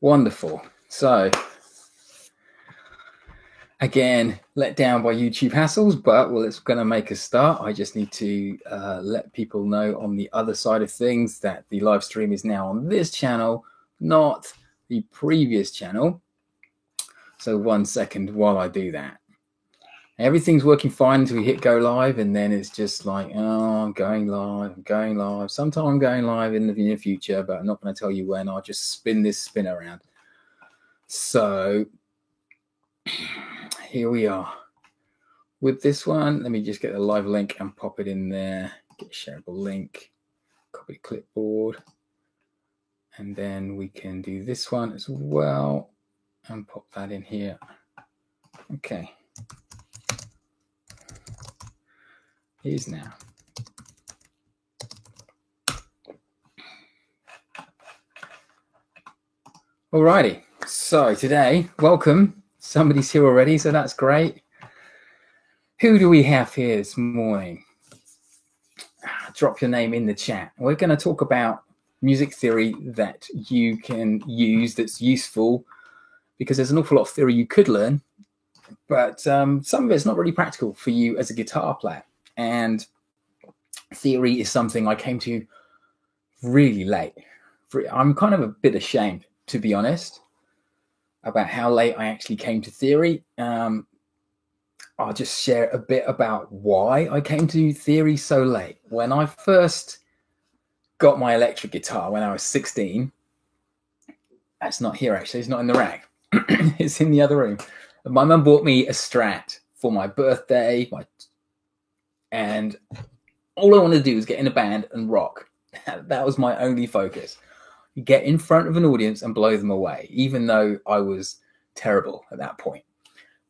Wonderful. So, again, let down by YouTube hassles, but well, it's going to make a start. I just need to let people know on the other side of things that the live stream is now on this channel, not the previous channel. So 1 second while I do that. Everything's working fine until we hit go live, and then it's just like, oh, I'm going live. Sometime I'm going live in the near future, but I'm not going to tell you when. I'll just spin this spin around. So here we are with this one. Let me just get the live link and pop it in there. Get a shareable link, copy clipboard, and then we can do this one as well and pop that in here. Okay. Here's now. Alrighty. So today, welcome. Somebody's here already, so that's great. Who do we have here this morning? Drop your name in the chat. We're going to talk about music theory that you can use that's useful, because there's an awful lot of theory you could learn, but some of it's not really practical for you as a guitar player. And theory is something I came to really late. I'm kind of a bit ashamed, to be honest, about how late I actually came to theory. I'll just share a bit about why I came to theory so late. When I first got my electric guitar when I was 16, that's not here actually, it's not in the rack. It's in the other room. My mum bought me a Strat for my birthday, and all I wanted to do was get in a band and rock. That was my only focus. Get in front of an audience and blow them away, even though I was terrible at that point.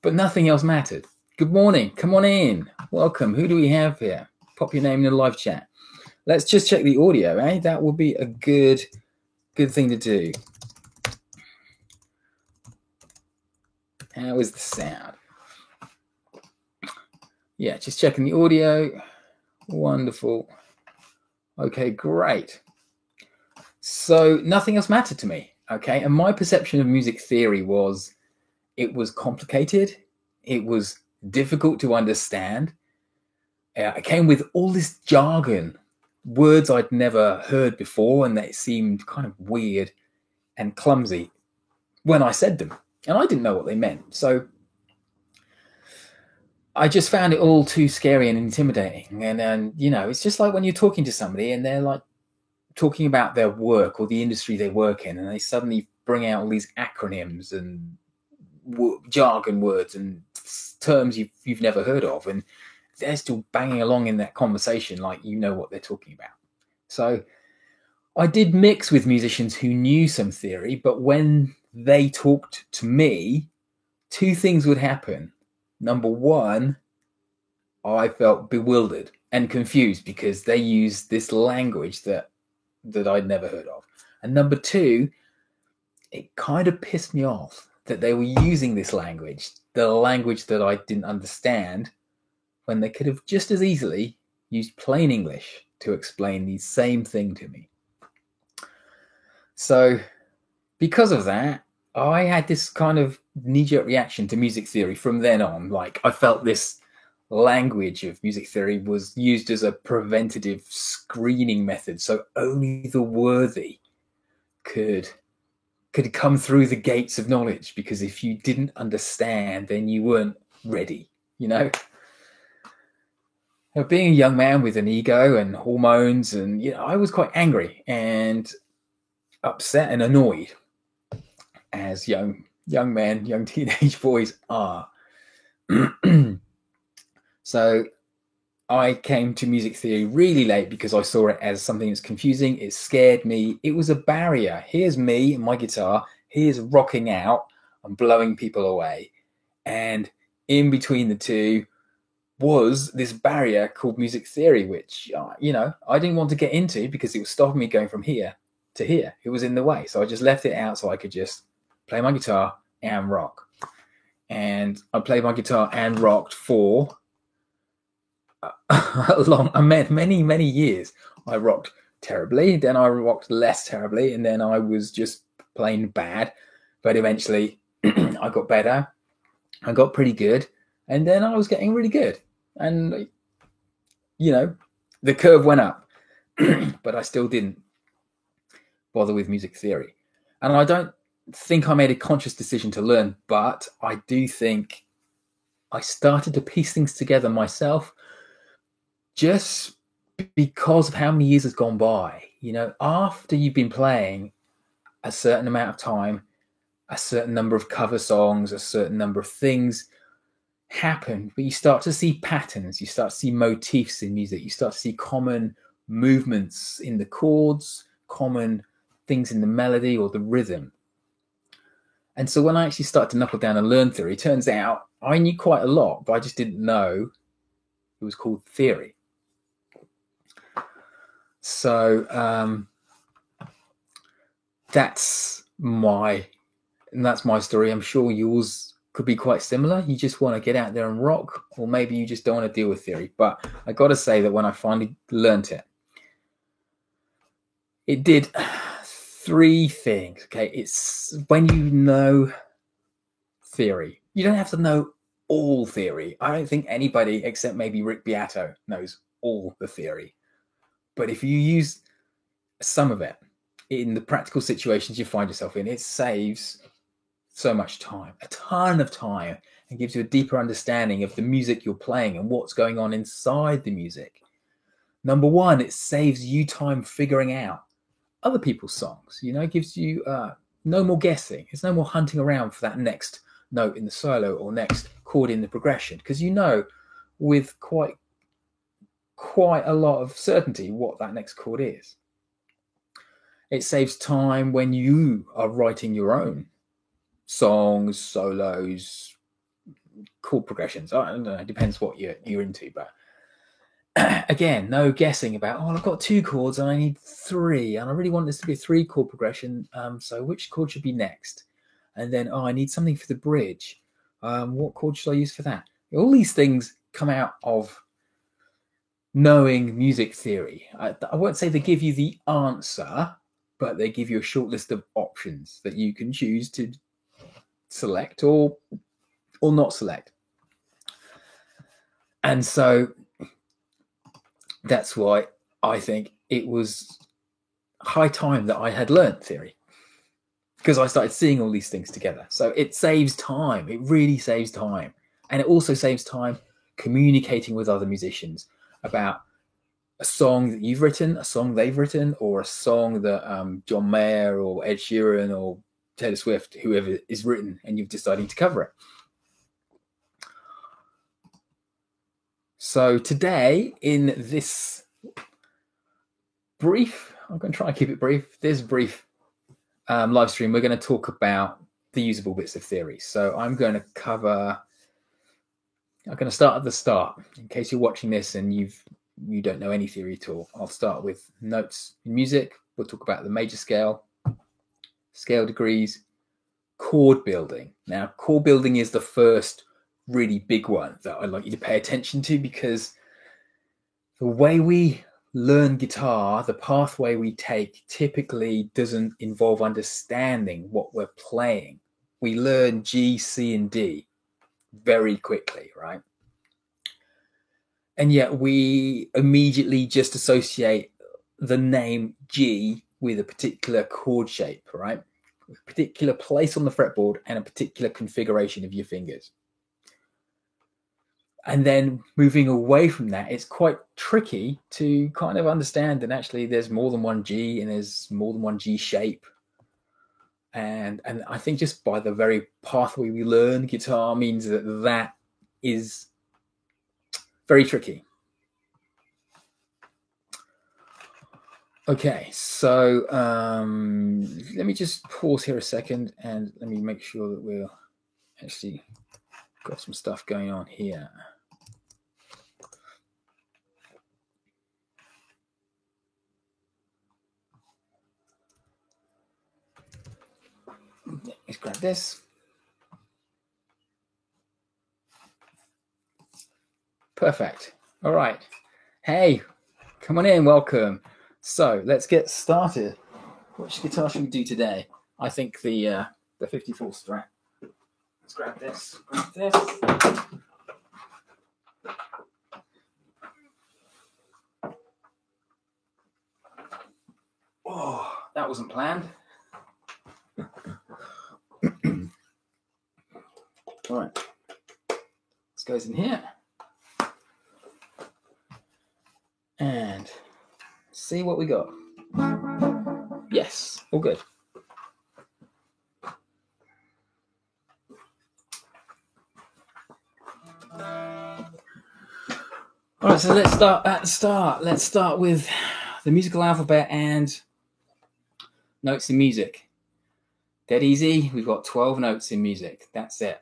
But nothing else mattered. Good morning. Come on in. Welcome. Who do we have here? Pop your name in the live chat. Let's just check the audio, eh? That would be a good thing to do. How is the sound? Yeah, just checking the audio. Wonderful. Okay, great. So nothing else mattered to me, okay? And my perception of music theory was it was complicated. It was difficult to understand. It came with all this jargon, words I'd never heard before, and they seemed kind of weird and clumsy when I said them. And I didn't know what they meant. So I just found it all too scary and intimidating. And you know, it's just like when you're talking to somebody and they're like talking about their work or the industry they work in, and they suddenly bring out all these acronyms and jargon words and terms you've never heard of, and they're still banging along in that conversation like you know what they're talking about. So I did mix with musicians who knew some theory, but when they talked to me, two things would happen. Number one, I felt bewildered and confused because they used this language that I'd never heard of. And number two, it kind of pissed me off that they were using this language, the language that I didn't understand, when they could have just as easily used plain English to explain the same thing to me. So because of that, I had this kind of knee-jerk reaction to music theory from then on. Like, I felt this language of music theory was used as a preventative screening method, so only the worthy could come through the gates of knowledge, because if you didn't understand, then you weren't ready, you know? Being a young man with an ego and hormones, and you know, I was quite angry and upset and annoyed, as young men, young teenage boys are. So I came to music theory really late because I saw it as something that's confusing. It scared me. It was a barrier. Here's me and my guitar. Here's rocking out and blowing people away. And in between the two was this barrier called music theory, which, you know, I didn't want to get into because it was stopping me going from here to here. It was in the way. So I just left it out so I could just play my guitar and rock. And I played my guitar and rocked for many years. I rocked terribly, then I rocked less terribly, and then I was just plain bad, but eventually I got better. I got pretty good, and then I was getting really good. And, the curve went up, but I still didn't bother with music theory. And I don't think I made a conscious decision to learn, but I do think I started to piece things together myself just because of how many years has gone by. After you've been playing a certain amount of time, a certain number of cover songs, a certain number of things happen, but you start to see patterns, you start to see motifs in music, you start to see common movements in the chords, common things in the melody or the rhythm. And so when I actually started to knuckle down and learn theory, it turns out I knew quite a lot, but I just didn't know it was called theory. So that's my story. I'm sure yours could be quite similar. You just want to get out there and rock, or maybe you just don't want to deal with theory. But I got to say that when I finally learned it did three things. Okay, it's when you know theory, you don't have to know all theory. I don't think anybody except maybe Rick Beato knows all the theory. But if you use some of it in the practical situations you find yourself in, it saves so much time, a ton of time, and gives you a deeper understanding of the music you're playing and what's going on inside the music. Number one, it saves you time figuring out other people's songs. It gives you no more guessing. There's no more hunting around for that next note in the solo or next chord in the progression, because with quite a lot of certainty what that next chord is. It saves time when you are writing your own songs, solos, chord progressions. I don't know, it depends what you're into, but again, no guessing about, I've got 2 chords and I need 3, and I really want this to be a 3-chord progression, so which chord should be next? And then, I need something for the bridge. What chord should I use for that? All these things come out of knowing music theory. I won't say they give you the answer, but they give you a short list of options that you can choose to select or not select. And so that's why I think it was high time that I had learned theory, because I started seeing all these things together. So it saves time. It really saves time. And it also saves time communicating with other musicians about a song that you've written, a song they've written, or a song that John Mayer or Ed Sheeran or Taylor Swift, whoever is written, and you've decided to cover it. So today, in this brief, I'm going to try and keep it brief, live stream, we're going to talk about the usable bits of theory. So I'm going to start at the start. In case you're watching this and you don't know any theory at all, I'll start with notes in music. We'll talk about the major scale, scale degrees, chord building. Now, chord building is the first really big one that I'd like you to pay attention to, because the way we learn guitar, the pathway we take, typically doesn't involve understanding what we're playing. We learn G, C, and D very quickly, right? And yet we immediately just associate the name G with a particular chord shape, right? A particular place on the fretboard and a particular configuration of your fingers. And then moving away from that, it's quite tricky to kind of understand that actually there's more than one G and there's more than one G shape. And I think just by the very pathway we learn guitar means that is very tricky. Okay, so let me just pause here a second and let me make sure that we're actually got some stuff going on here. Let's grab this. Perfect. All right. Hey, come on in. Welcome. So let's get started. Which guitar should we do today? I think the 54 Strat. Let's grab this. Grab this. Oh, that wasn't planned. All right. This goes in here. And see what we got. Yes, all good. All right, so let's start at the start. Let's start with the musical alphabet and notes in music. Dead easy. We've got 12 notes in music. That's it.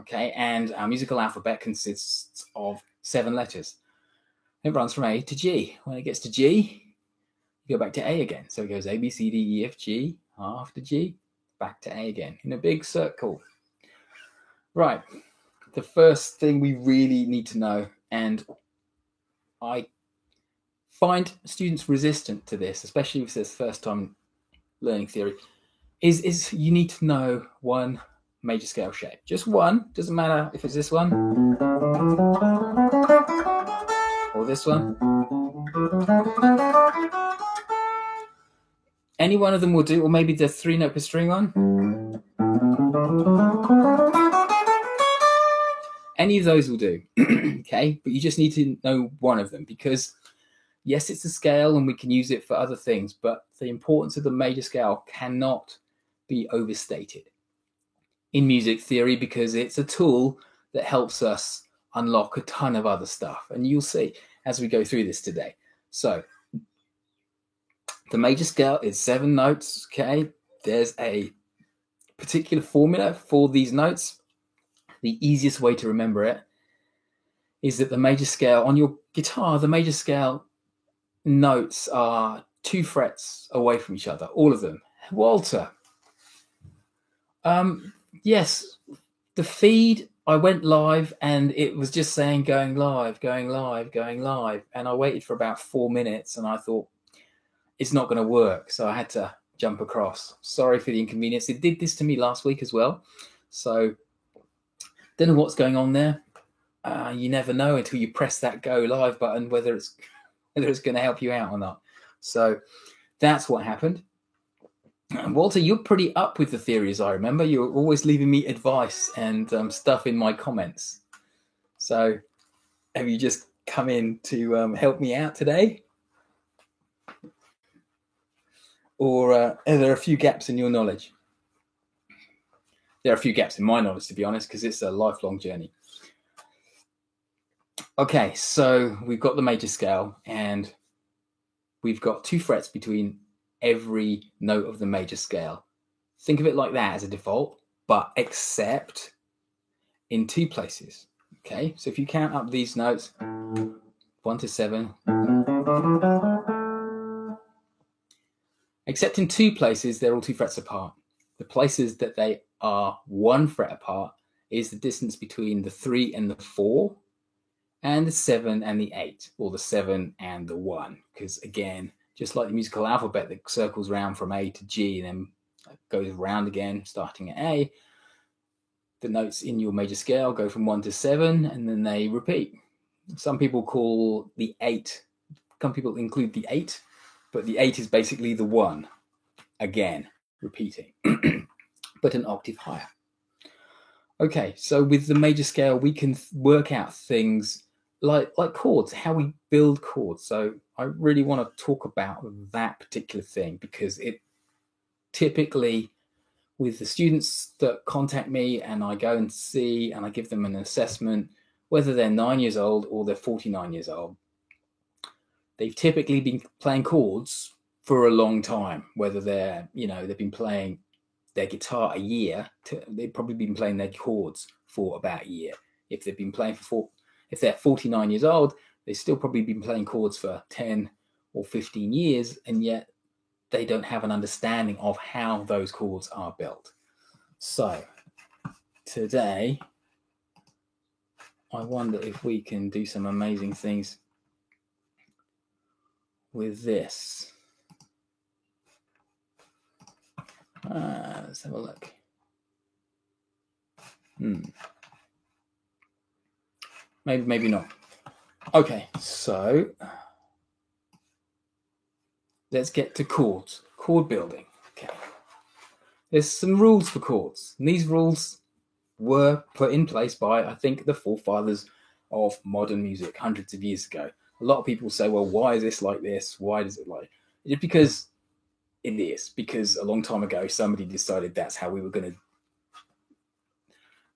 Okay, and our musical alphabet consists of 7 letters. It runs from A to G. When it gets to G, you go back to A again. So it goes A, B, C, D, E, F, G, after G, back to A again in a big circle. Right. The first thing we really need to know, and I find students resistant to this, especially if it's first time learning theory, is you need to know one major scale shape. Just one. Doesn't matter if it's this one or this one. Any one of them will do, or maybe the 3-note per string one. Any of those will do. Okay, but you just need to know one of them, because yes, it's a scale and we can use it for other things, but the importance of the major scale cannot be overstated in music theory, because it's a tool that helps us unlock a ton of other stuff. And you'll see as we go through this today. So the major scale is 7 notes. Okay, there's a particular formula for these notes. The easiest way to remember it is that the major scale on your guitar, the major scale notes are 2 frets away from each other, all of them. Walter. Yes, the feed, I went live and it was just saying going live, going live, going live. And I waited for about 4 minutes and I thought it's not going to work. So I had to jump across. Sorry for the inconvenience. It did this to me last week as well. So don't know what's going on there. You never know until you press that go live button whether it's going to help you out or not. So that's what happened. Walter, you're pretty up with the theories, I remember. You're always leaving me advice and stuff in my comments. So have you just come in to help me out today? Or are there a few gaps in your knowledge? There are a few gaps in my knowledge, to be honest, because it's a lifelong journey. Okay, so we've got the major scale and we've got 2 frets between every note of the major scale. Think of it like that as a default, but except in 2 places. Okay, so if you count up these notes, 1 to 7, except in 2 places, they're all 2 frets apart. The places that they are 1 fret apart is the distance between the 3 and the 4, and the 7 and the 8, or the 7 and the 1. Because again, just like the musical alphabet that circles round from A to G and then goes round again, starting at A, the notes in your major scale go from 1 to 7, and then they repeat. Some people call the 8, some people include the 8, but the 8 is basically the 1, again, repeating, but an octave higher. Okay, so with the major scale, we can work out things like chords, how we build chords. So I really want to talk about that particular thing, because it typically, with the students that contact me and I go and see and I give them an assessment, whether they're 9 years old or they're 49 years old, they've typically been playing chords for a long time. Whether they've been playing their guitar a year, they've probably been playing their chords for about a year. If they've been playing if they're 49 years old, they've still probably been playing chords for 10 or 15 years, and yet they don't have an understanding of how those chords are built. So today, I wonder if we can do some amazing things with this. Let's have a look. Maybe not. Okay, so let's get to chords. Chord building. Okay. There's some rules for chords. And these rules were put in place by, I think, the forefathers of modern music hundreds of years ago. A lot of people say, well, why is this like this? Why does it like it? Because it is. Because a long time ago, somebody decided that's how we were going to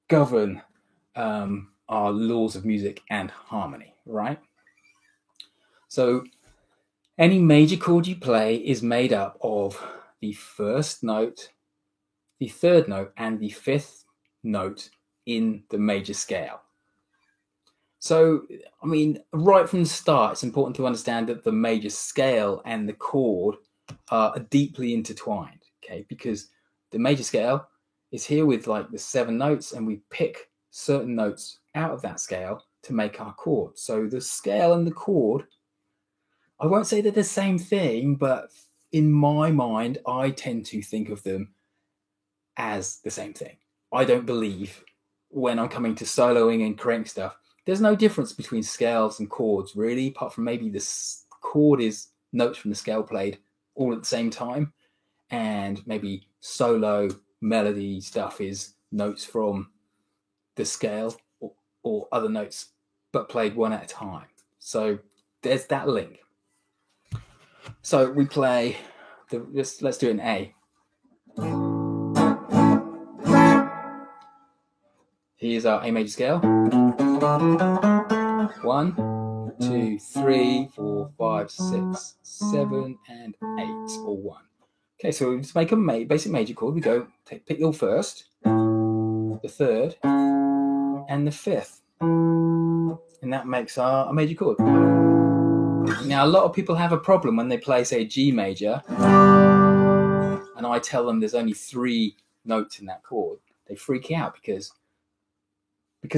govern our laws of music and harmony, right? So any major chord you play is made up of the first note, the third note, and the fifth note in the major scale. So, I mean, right from the start, it's important to understand that the major scale and the chord are deeply intertwined, okay? Because the major scale is here with like the 7 notes, and we pick certain notes out of that scale to make our chord. So the scale and the chord, I won't say they're the same thing, but in my mind, I tend to think of them as the same thing. I don't believe when I'm coming to soloing and creating stuff, there's no difference between scales and chords, really, apart from maybe this chord is notes from the scale played all at the same time, and maybe solo melody stuff is notes from the scale or other notes, but played one at a time. So there's that link. So we play, let's do it in A. Here's our A major scale. 1, 2, 3, 4, 5, 6, 7, and 8, or 1. Okay, so we just make a basic major chord. We go pick your first, the third, and the fifth, and that makes our major chord. Now, a lot of people have a problem when they play, say, G major, and I tell them there's only 3 notes in that chord. They freak out because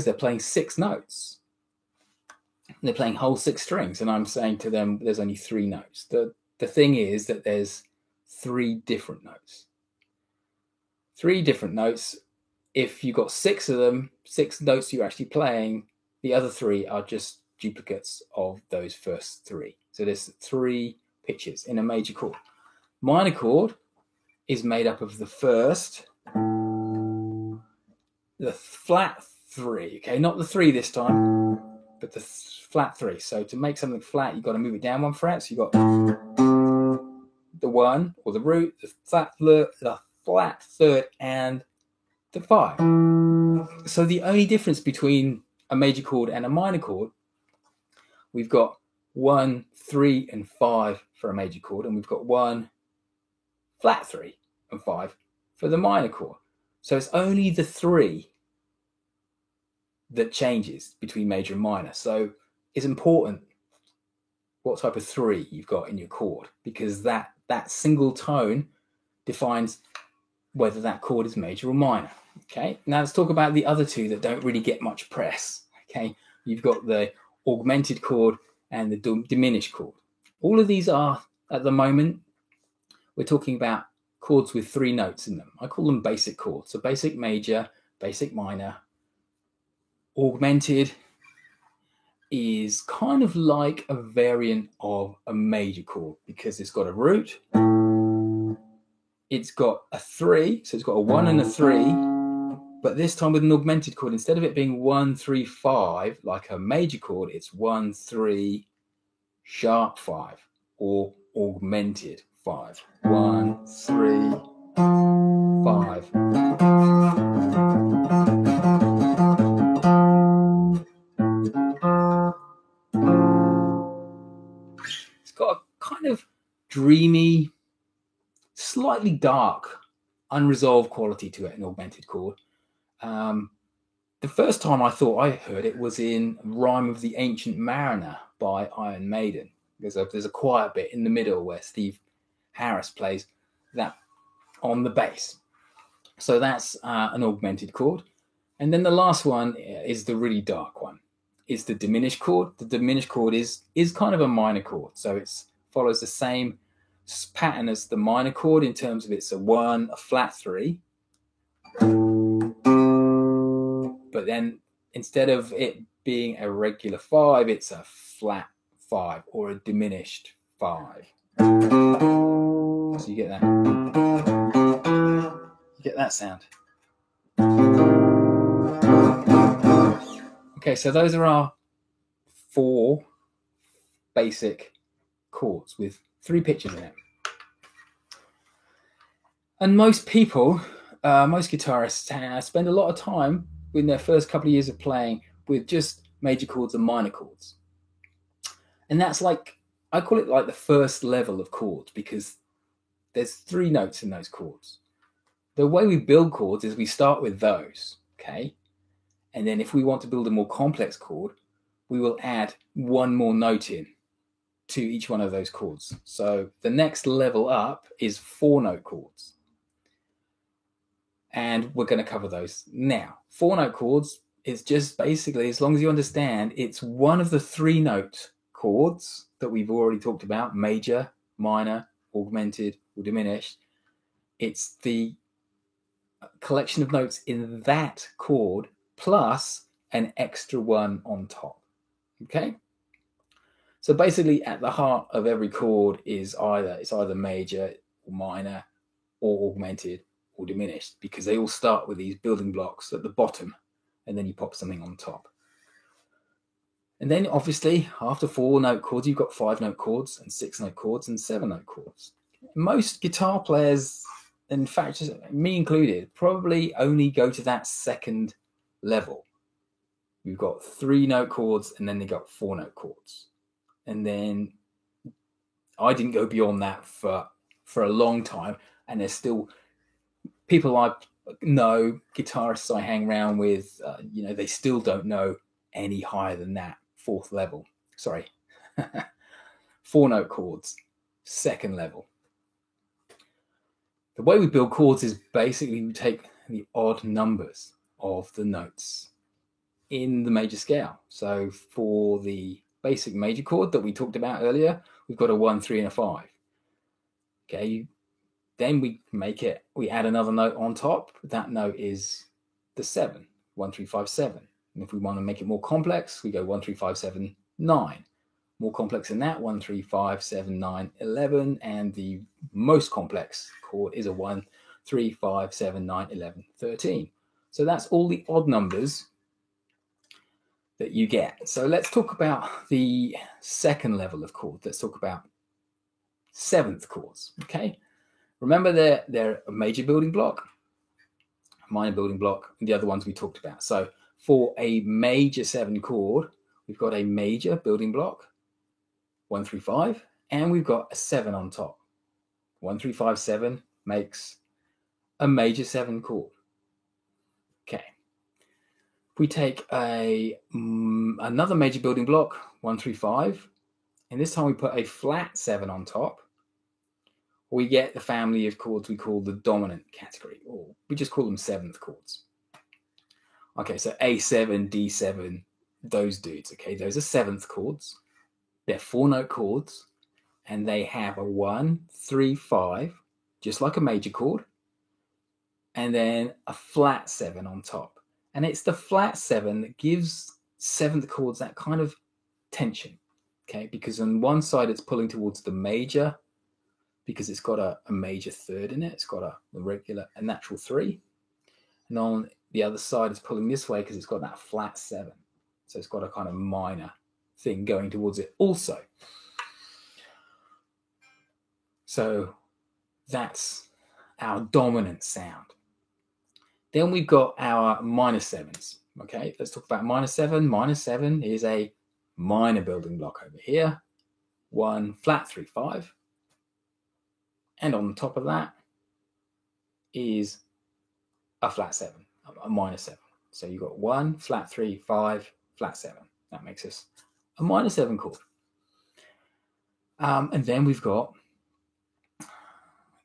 they're playing 6 notes. They're playing whole 6 strings, and I'm saying to them there's only 3 notes. The thing is that there's 3 different notes. 3 different notes. If you've got 6 of them, 6 notes you're actually playing, the other 3 are just duplicates of those first 3. So there's 3 pitches in a major chord. Minor chord is made up of the first, the flat 3, okay, not the 3 this time, but the flat 3. So to make something flat, you've got to move it down 1 fret. So you've got the 1 or the root, the flat third, and the 5. So the only difference between a major chord and a minor chord, we've got 1, 3, and 5 for a major chord, and we've got 1, flat 3, and 5 for the minor chord. So it's only the 3 that changes between major and minor. So it's important what type of 3 you've got in your chord, because that single tone defines whether that chord is major or minor. Okay, now let's talk about the other 2 that don't really get much press. Okay, you've got the augmented chord and the diminished chord. All of these are, at the moment, we're talking about chords with 3 notes in them. I call them basic chords. So basic major, basic minor. Augmented is kind of like a variant of a major chord because it's got a root, it's got a 3, so it's got a 1 and a 3, but this time with an augmented chord, instead of it being 1, 3, 5 like a major chord, it's 1, 3, sharp 5, or augmented 5. 1, 3, 5. It's got a kind of dreamy, slightly dark, unresolved quality to it, an augmented chord. The first time I thought I heard it was in Rhyme of the Ancient Mariner by Iron Maiden. There's a quiet bit in the middle where Steve Harris plays that on the bass. So that's an augmented chord. And then the last one is the really dark one. It's the diminished chord. The diminished chord is kind of a minor chord. So it follows the same pattern as the minor chord in terms of it's a 1, a flat 3. But then instead of it being a regular 5, it's a flat 5 or a diminished 5. So you get that. You get that sound. Okay, so those are our 4 basic chords with 3 pitches in it. And most people, most guitarists spend a lot of time in their first couple of years of playing with just major chords and minor chords. And that's like, I call it like the first level of chords because there's 3 notes in those chords. The way we build chords is we start with those, okay? And then if we want to build a more complex chord, we will add 1 more note in to each one of those chords. So the next level up is 4-note chords. And we're going to cover those now. 4-note chords is just basically, as long as you understand, it's one of the 3-note chords that we've already talked about, major, minor, augmented, or diminished. It's the collection of notes in that chord plus an extra 1 on top. Okay? So basically at the heart of every chord is either major or minor or augmented or diminished, because they all start with these building blocks at the bottom and then you pop something on top. And then obviously after 4-note chords, you've got 5-note chords and 6-note chords and 7-note chords. Most guitar players, in fact, me included, probably only go to that second level. You've got 3-note chords and then they got 4-note chords. And then I didn't go beyond that for a long time. And there's still people I know, guitarists I hang around with, they still don't know any higher than that 4th level. Sorry, 4-note chords, 2nd level. The way we build chords is basically we take the odd numbers of the notes in the major scale. So for the basic major chord that we talked about earlier, we've got a 1, 3, and a 5. Okay, then we add another note on top. That note is the 7, 1, 3, 5, 7. And if we want to make it more complex, we go 1, 3, 5, 7, 9. More complex than that, 1, 3, 5, 7, 9, 11. And the most complex chord is a 1, 3, 5, 7, 9, 11, 13. So that's all the odd numbers that you get. So let's talk about the 2nd level of chords. Let's talk about 7th chords, okay? Remember they're a major building block, a minor building block, and the other ones we talked about. So for a major 7 chord, we've got a major building block, 1, 3, 5, and we've got a 7 on top. 1, 3, 5, 7 makes a major 7 chord. Okay. If we take another major building block, 1, 3, 5, and this time we put a flat 7 on top, we get the family of chords we call the dominant category, or we just call them 7th chords. Okay, so A7, D7, those dudes, okay, those are 7th chords. They're 4-note chords, and they have a 1, 3, 5, just like a major chord, and then a flat 7 on top. And it's the flat 7 that gives 7th chords that kind of tension, okay, because on one side it's pulling towards the major, because it's got a major 3rd in it. It's got a natural 3. And on the other side, it's pulling this way because it's got that flat 7. So it's got a kind of minor thing going towards it also. So that's our dominant sound. Then we've got our minor 7s. Okay, let's talk about minor 7. Minor 7 is a minor building block over here. 1, flat 3, 5. And on top of that is a flat 7, a minor 7. So you've got 1, flat 3, 5, flat 7. That makes us a minor 7 chord. And then we've got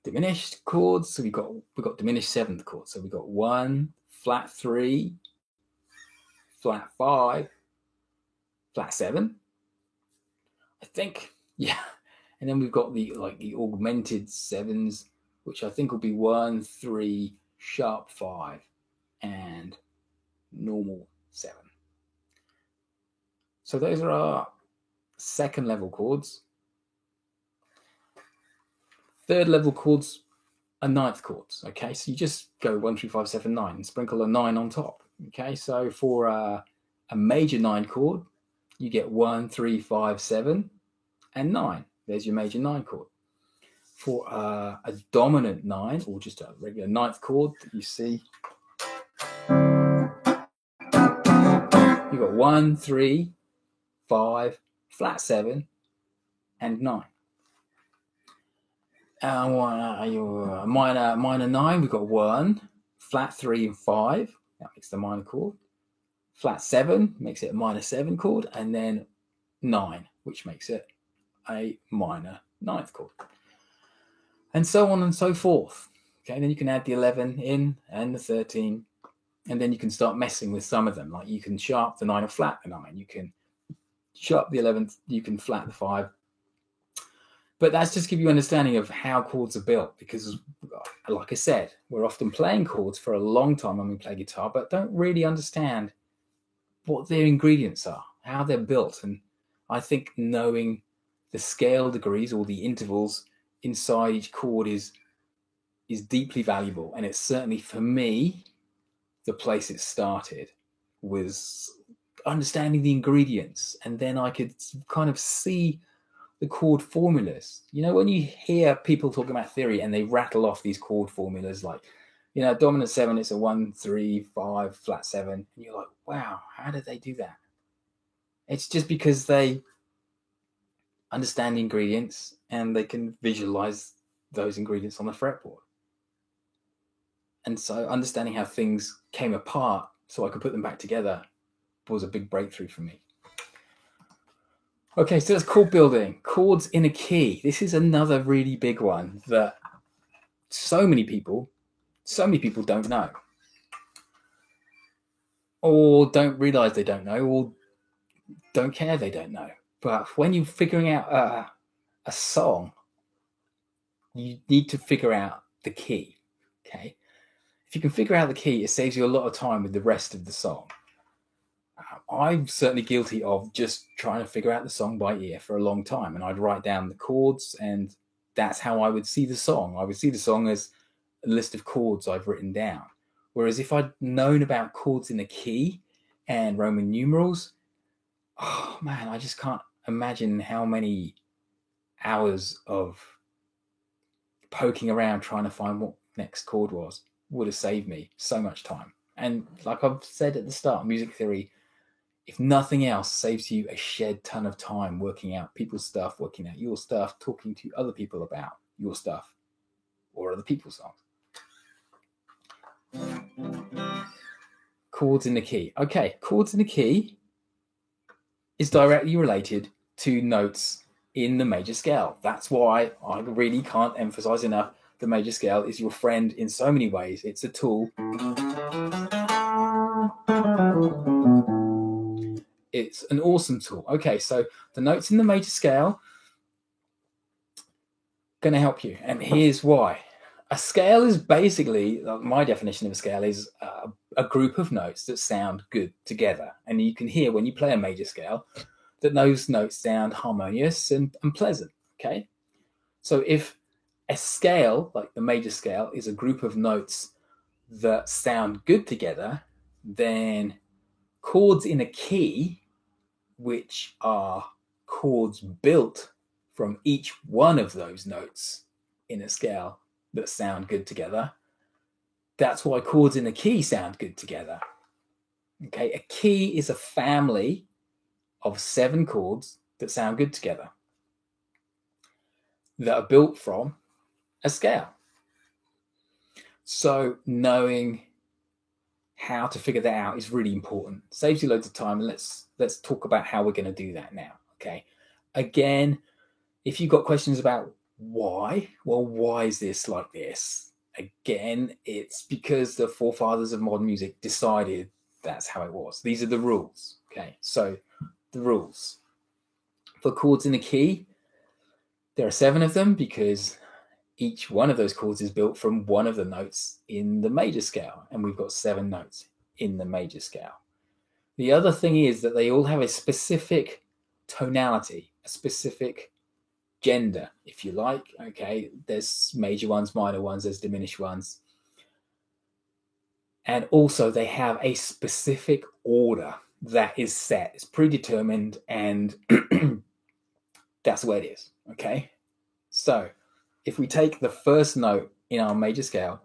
diminished chords. So we've got diminished 7th chords. So we've got 1, flat 3, flat 5, flat 7. I think, yeah. And then we've got the augmented sevens, which I think will be 1, 3, sharp 5, and normal 7. So those are our second level chords. Third level chords are ninth chords. Okay, so you just go 1, 3, 5, 7, 9 and sprinkle a 9 on top. Okay, so for a major 9 chord, you get 1, 3, 5, 7, and 9. There's your major 9 chord. For a dominant 9, or just a regular ninth chord that you see, you've got 1, 3, 5, flat 7, and 9. Your minor 9, we've got 1, flat 3, and 5. That makes the minor chord. Flat 7 makes it a minor 7 chord, and then 9, which makes it a minor 9th chord. And so on and so forth. Okay, then you can add the 11 in and the 13, and then you can start messing with some of them. Like you can sharp the 9 or flat the 9. You can sharp the 11th, you can flat the 5. But that's just to give you an understanding of how chords are built, because like I said, we're often playing chords for a long time when we play guitar, but don't really understand what their ingredients are, how they're built. And I think knowing the scale degrees or the intervals inside each chord is deeply valuable. And it's certainly, for me, the place it started was understanding the ingredients. And then I could kind of see the chord formulas. You know, when you hear people talking about theory and they rattle off these chord formulas, like, you know, dominant 7, it's a 1, 3, 5, flat 7. And you're like, wow, how did they do that? It's just because they understand the ingredients and they can visualize those ingredients on the fretboard. And so understanding how things came apart so I could put them back together was a big breakthrough for me. Okay, so that's chord building. Chords in a key. This is another really big one that so many people don't know. Or don't realize they don't know, or don't care they don't know. But when you're figuring out a song, you need to figure out the key, okay? If you can figure out the key, it saves you a lot of time with the rest of the song. I'm certainly guilty of just trying to figure out the song by ear for a long time, and I'd write down the chords, and that's how I would see the song. I would see the song as a list of chords I've written down. Whereas if I'd known about chords in a key and Roman numerals, oh man, I just can't imagine how many hours of poking around trying to find what next chord would have saved me so much time. And like I've said at the start, music theory, if nothing else, saves you a shed ton of time working out people's stuff, working out your stuff, talking to other people about your stuff or other people's songs. Chords in the key. Okay, chords in the key is directly related to notes in the major scale. That's why I really can't emphasize enough the major scale is your friend in so many ways. It's a tool. It's an awesome tool. Okay, so the notes in the major scale going to help you. And here's why. A scale is basically, my definition of a scale is a group of notes that sound good together. And you can hear when you play a major scale that those notes sound harmonious and pleasant, okay? So if a scale, like the major scale, is a group of notes that sound good together, then chords in a key, which are chords built from each one of those notes in a scale that sound good together, that's why chords in a key sound good together. Okay, a key is a family of 7 chords that sound good together that are built from a scale. So knowing how to figure that out is really important. Saves you loads of time. And let's talk about how we're going to do that now. Okay. Again, if you've got questions about why, well, why is this like this? Again, it's because the forefathers of modern music decided that's how it was. These are the rules. Okay. So the rules for chords in a key, There are 7 of them because each one of those chords is built from one of the notes in the major scale, and we've got 7 notes in the major scale. The other thing is that they all have a specific tonality, a specific gender, if you like. Okay, there's major ones, minor ones, there's diminished ones. And also they have a specific order that is set. It's predetermined, and that's the way it is. Okay, so if we take the first note in our major scale,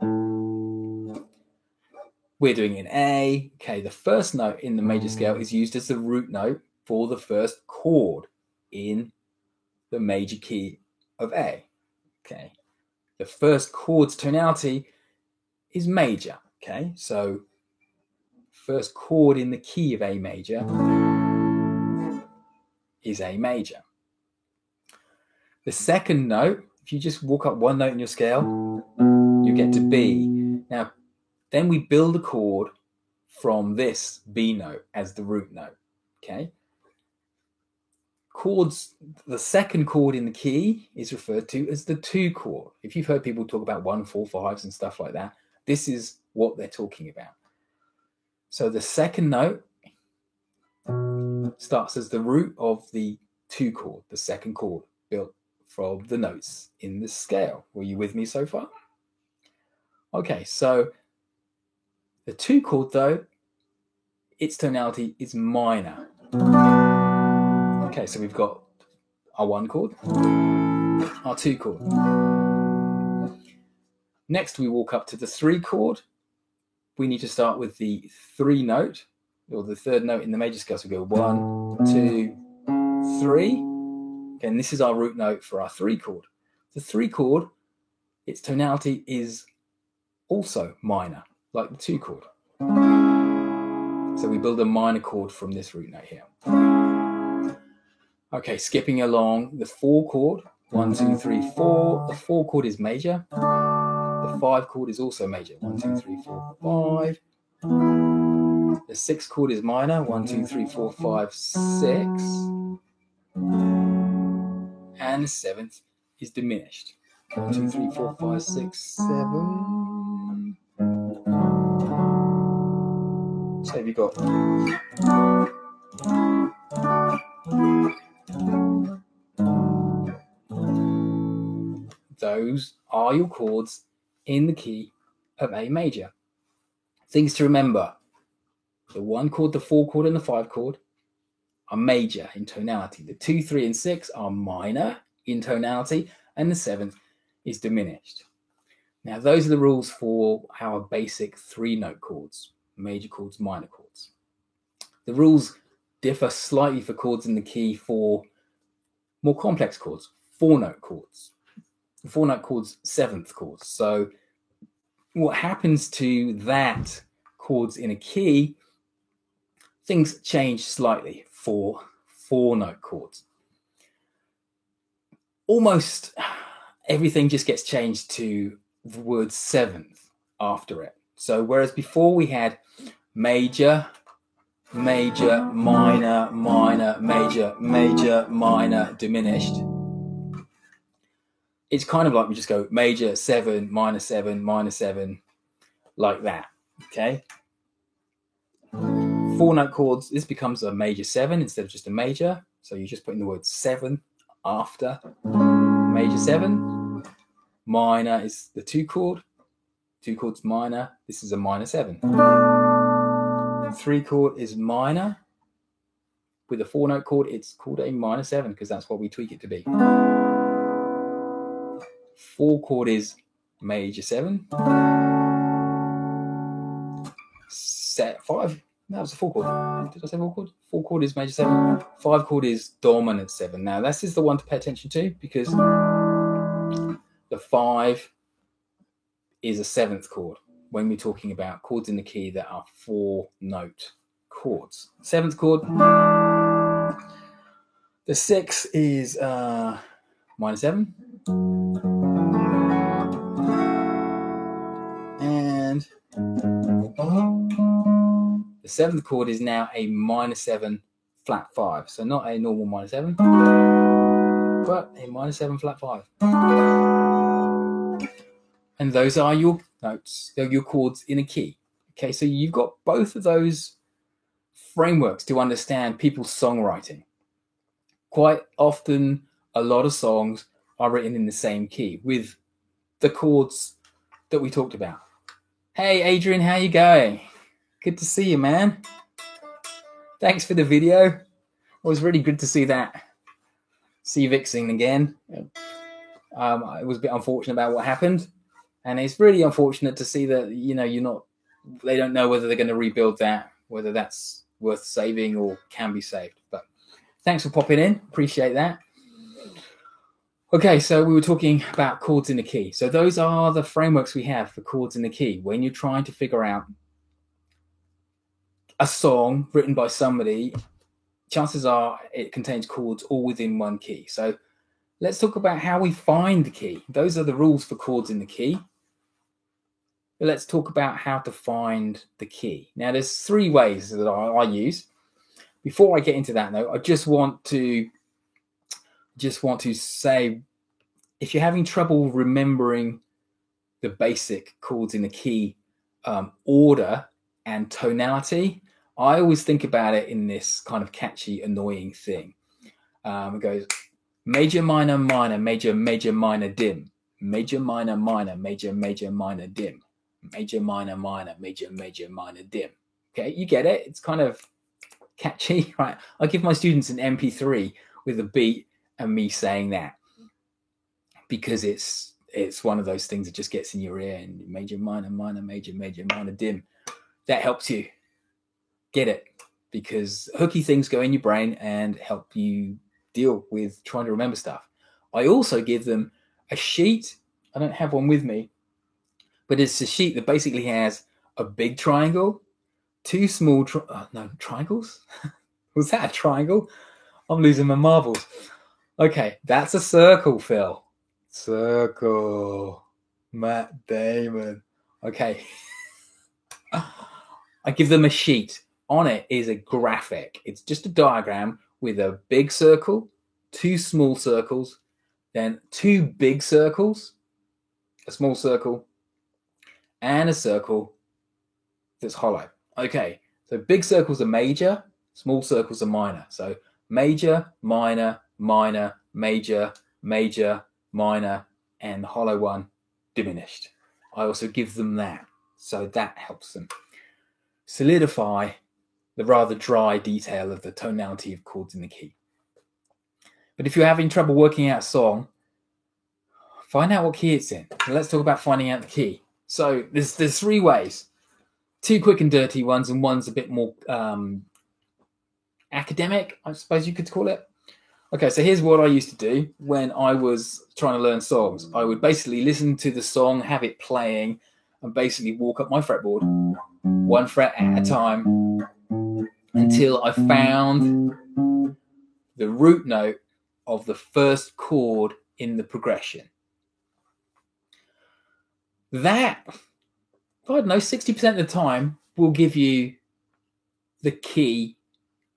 we're doing an A. Okay, the first note in the major scale is used as the root note for the first chord in the major key of A. Okay, the first chord's tonality is major. Okay, so first chord in the key of A major is A major. The second note, if you just walk up one note in your scale, you get to B. Now, then we build a chord from this B note as the root note. Okay. Chords, the second chord in the key is referred to as the 2 chord. If you've heard people talk about 1, 4, 5s and stuff like that, this is what they're talking about. So the second note starts as the root of the 2 chord, the second chord built from the notes in the scale. Were you with me so far? Okay, so the 2 chord, though, its tonality is minor. Okay, so we've got our 1 chord, our 2 chord. Next, we walk up to the 3 chord. We need to start with the 3 note, or the third note in the major scale. So we go 1, 2, 3. Okay, and this is our root note for our 3 chord. The 3 chord, its tonality is also minor, like the 2 chord. So we build a minor chord from this root note here. Okay, skipping along, the 4 chord, 1, 2, 3, 4. The 4 chord is major. The 5 chord is also major. 1, 2, 3, 4, 5. The 6 chord is minor. 1, 2, 3, 4, 5, 6. And the 7th is diminished. 1, 2, 3, 4, 5, 6, 7. So have you got those are your chords in the key of A major. Things to remember: the 1 chord, the 4 chord, and the 5 chord are major in tonality. The 2, 3, and 6 are minor in tonality, and the 7th is diminished. Now, those are the rules for our basic 3-note chords: major chords, minor chords. The rules differ slightly for chords in the key for more complex chords, 4-note chords. 4-note chords, 7th chords. So what happens to that chords in a key, things change slightly for 4-note chords. Almost everything just gets changed to the word 7th after it. So whereas before we had major, major, minor, minor, major, major, minor, diminished, it's kind of like we just go major 7, minor 7, minor 7, like that. Okay. 4-note chords, this becomes a major 7 instead of just a major. So you're just putting the word 7 after major 7. Minor is the 2 chord. 2 chords minor. This is a minor 7. 3 chord is minor. With a 4-note chord, it's called a minor 7 because that's what we tweak it to be. 4 chord is major 7. 5. That was a 4 chord. Did I say 4 chord? 4 chord is major 7. 5 chord is dominant 7. Now, this is the one to pay attention to because the 5 is a 7th chord when we're talking about chords in the key that are 4-note chords. 7th chord. The 6 is minor 7. And the 7th chord is now a minor 7 flat 5. So not a normal minor 7. but a minor 7 flat 5. And those are your notes. They're your chords in a key. Okay, so you've got both of those frameworks to understand people's songwriting. Quite often, a lot of songs are written in the same key with the chords that we talked about. Hey, Adrian, how you going? Good to see you, man. Thanks for the video. It was really good to see that. See Vic sing again. It was a bit unfortunate about what happened. And it's really unfortunate to see that, they don't know whether they're going to rebuild that, whether that's worth saving or can be saved. But thanks for popping in. Appreciate that. Okay, so we were talking about chords in the key. So those are the frameworks we have for chords in the key. When you're trying to figure out a song written by somebody, chances are it contains chords all within one key. So let's talk about how we find the key. Those are the rules for chords in the key. But let's talk about how to find the key. Now, there's 3 ways that I use. Before I get into that, though, I just want to say, if you're having trouble remembering the basic chords in the key order and tonality, I always think about it in this kind of catchy, annoying thing. It goes major, minor, minor, major, major, minor, dim. Major, minor, minor, major, major, minor, dim. Major, minor, minor, major, major, minor, dim. Okay, you get it? It's kind of catchy, right? I give my students an MP3 with a beat and me saying that because it's one of those things that just gets in your ear. And major, minor, minor, major, major, minor, dim. That helps you get it because hooky things go in your brain and help you deal with trying to remember stuff. I also give them a sheet. I don't have one with me, but it's a sheet that basically has a big triangle, 2 small triangles. Was that a triangle? I'm losing my marbles. Okay, that's a circle, Phil. Circle. Matt Damon. Okay. I give them a sheet. On it is a graphic. It's just a diagram with a big circle, 2 small circles, then 2 big circles, a small circle, and a circle that's hollow. Okay, so big circles are major, small circles are minor. So major, minor, minor, major, major, minor, and the hollow one diminished. I also give them that, so that helps them solidify the rather dry detail of the tonality of chords in the key. But if you're having trouble working out a song, find out what key it's in. So let's talk about finding out the key. So there's 3 ways. 2 quick and dirty ones, and one's a bit more academic, I suppose you could call it. Okay, so here's what I used to do when I was trying to learn songs. I would basically listen to the song, have it playing, and basically walk up my fretboard 1 fret at a time until I found the root note of the first chord in the progression. That, I don't know, 60% of the time will give you the key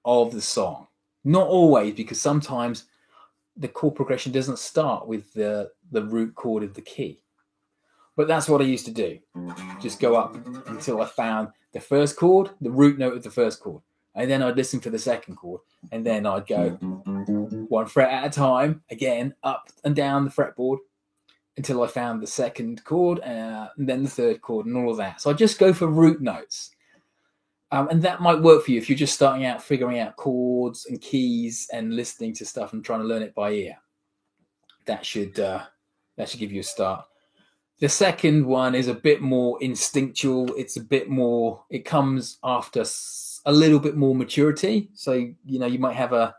of the song. Not always, because sometimes the chord progression doesn't start with the root chord of the key. But that's what I used to do. Just go up until I found the first chord, the root note of the first chord. And then I'd listen for the second chord. And then I'd go 1 fret at a time, again, up and down the fretboard until I found the second chord, and then the third chord, and all of that. So I just go for root notes. And that might work for you if you're just starting out figuring out chords and keys and listening to stuff and trying to learn it by ear. That should give you a start. The second one is a bit more instinctual. It's a bit more, it comes after a little bit more maturity. So, you might have a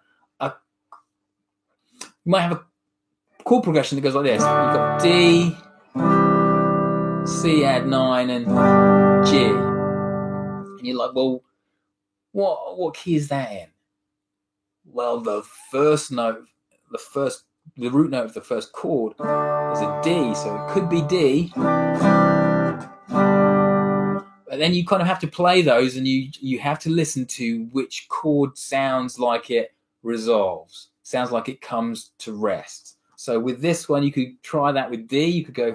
chord progression that goes like this. You've got D, C add 9, and G. And you're like, well, what key is that in? Well, the first note, the root note of the first chord is a D, so it could be D. But then you kind of have to play those, and you have to listen to which chord sounds like it resolves. Sounds like it comes to rest. So with this one, you could try that with D. You could go.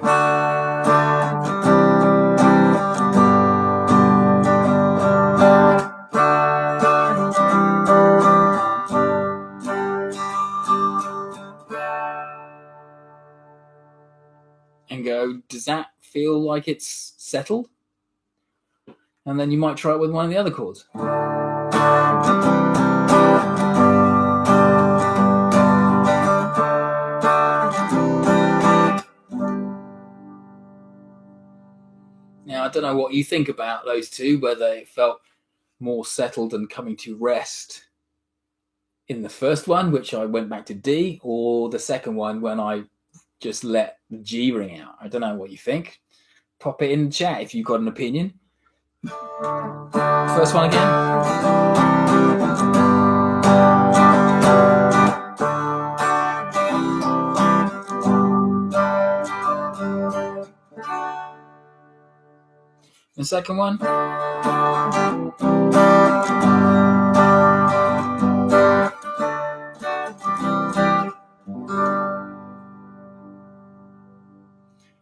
And go, does that feel like it's settled? And then you might try it with one of the other chords. Now, I don't know what you think about those two, whether it felt more settled and coming to rest in the first one, which I went back to D, or the second one when I just let the G ring out. I don't know what you think. Pop it in the chat if you've got an opinion. First one again. The second one.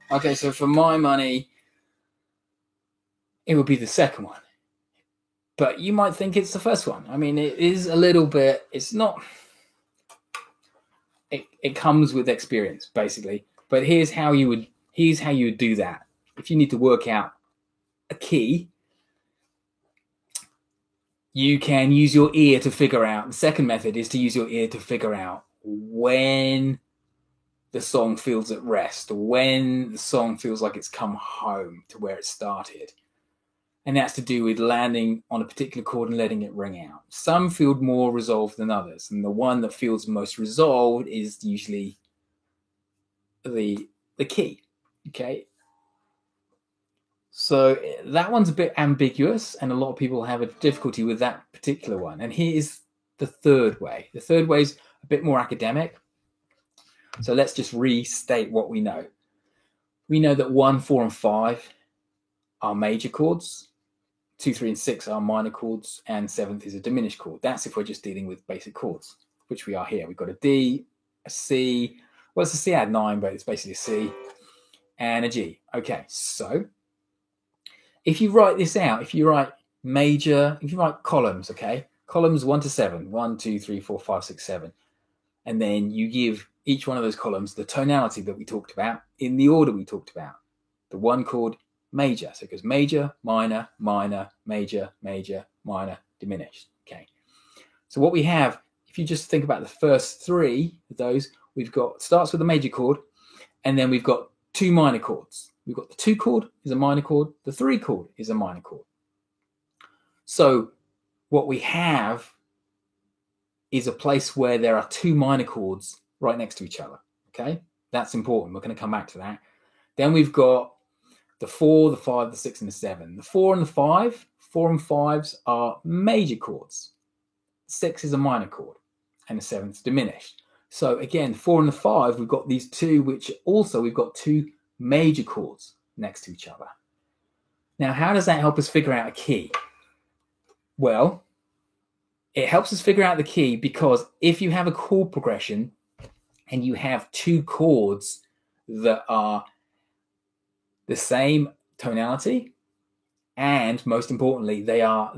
Okay, so for my money, it would be the second one. But you might think it's the first one. I mean, it is a little bit, it's not, it comes with experience, basically. But here's how you would do that. If you need to work out a key, you can use your ear to figure out. The second method is to use your ear to figure out when the song feels at rest, or when the song feels like it's come home to where it started. And that's to do with landing on a particular chord and letting it ring out. Some feel more resolved than others, and the one that feels most resolved is usually the key. Okay, so that one's a bit ambiguous, and a lot of people have a difficulty with that particular one. And here's the third way. The third way is a bit more academic. So let's just restate what we know. We know that 1, 4, and 5 are major chords. 2, 3, and 6 are minor chords, and 7th is a diminished chord. That's if we're just dealing with basic chords, which we are here. We've got a D, a C. Well, it's a C add 9, but it's basically a C, and a G. Okay, so if you write this out, if you write columns, okay, columns 1 to 7, 1, 2, 3, 4, 5, 6, 7, and then you give each one of those columns the tonality that we talked about in the order we talked about. The one chord major, so it goes major, minor, minor, major, major, minor, diminished. Okay, so what we have, if you just think about the first 3 of those, we've got, starts with a major chord, and then we've got 2 minor chords. We've got the 2 chord is a minor chord, the 3 chord is a minor chord. So what we have is a place where there are 2 minor chords right next to each other. Okay, that's important. We're going to come back to that. Then we've got the 4, the 5, the 6, and the 7. The 4 and the 5, 4 and 5s are major chords. 6 is a minor chord, and the 7's diminished. So again, 4 and the 5, we've got these 2, which also we've got 2 major chords next to each other. Now, how does that help us figure out a key? Well, it helps us figure out the key because if you have a chord progression and you have 2 chords that are the same tonality, and most importantly, they are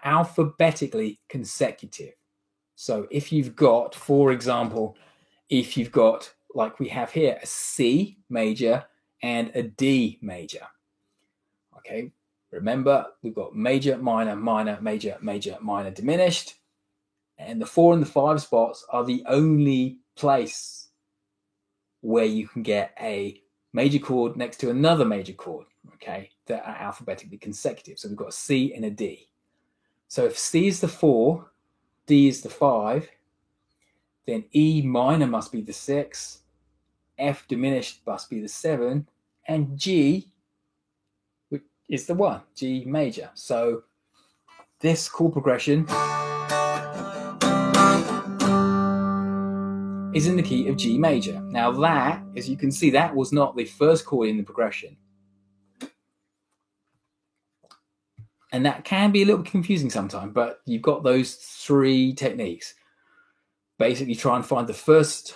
alphabetically consecutive. So if you've got, for example, if you've got, like we have here, a C major and a D major. Okay, remember we've got major, minor, minor, major, major, minor, diminished, and the 4 and the 5 spots are the only place where you can get a major chord next to another major chord, okay, that are alphabetically consecutive. So we've got a C and a D. So if C is the 4, D is the 5, then E minor must be the 6, F diminished must be the 7, and G is the 1, G major. So this chord progression is in the key of G major. Now that, as you can see, that was not the first chord in the progression. And that can be a little bit confusing sometimes, but you've got those 3 techniques. basically try and find the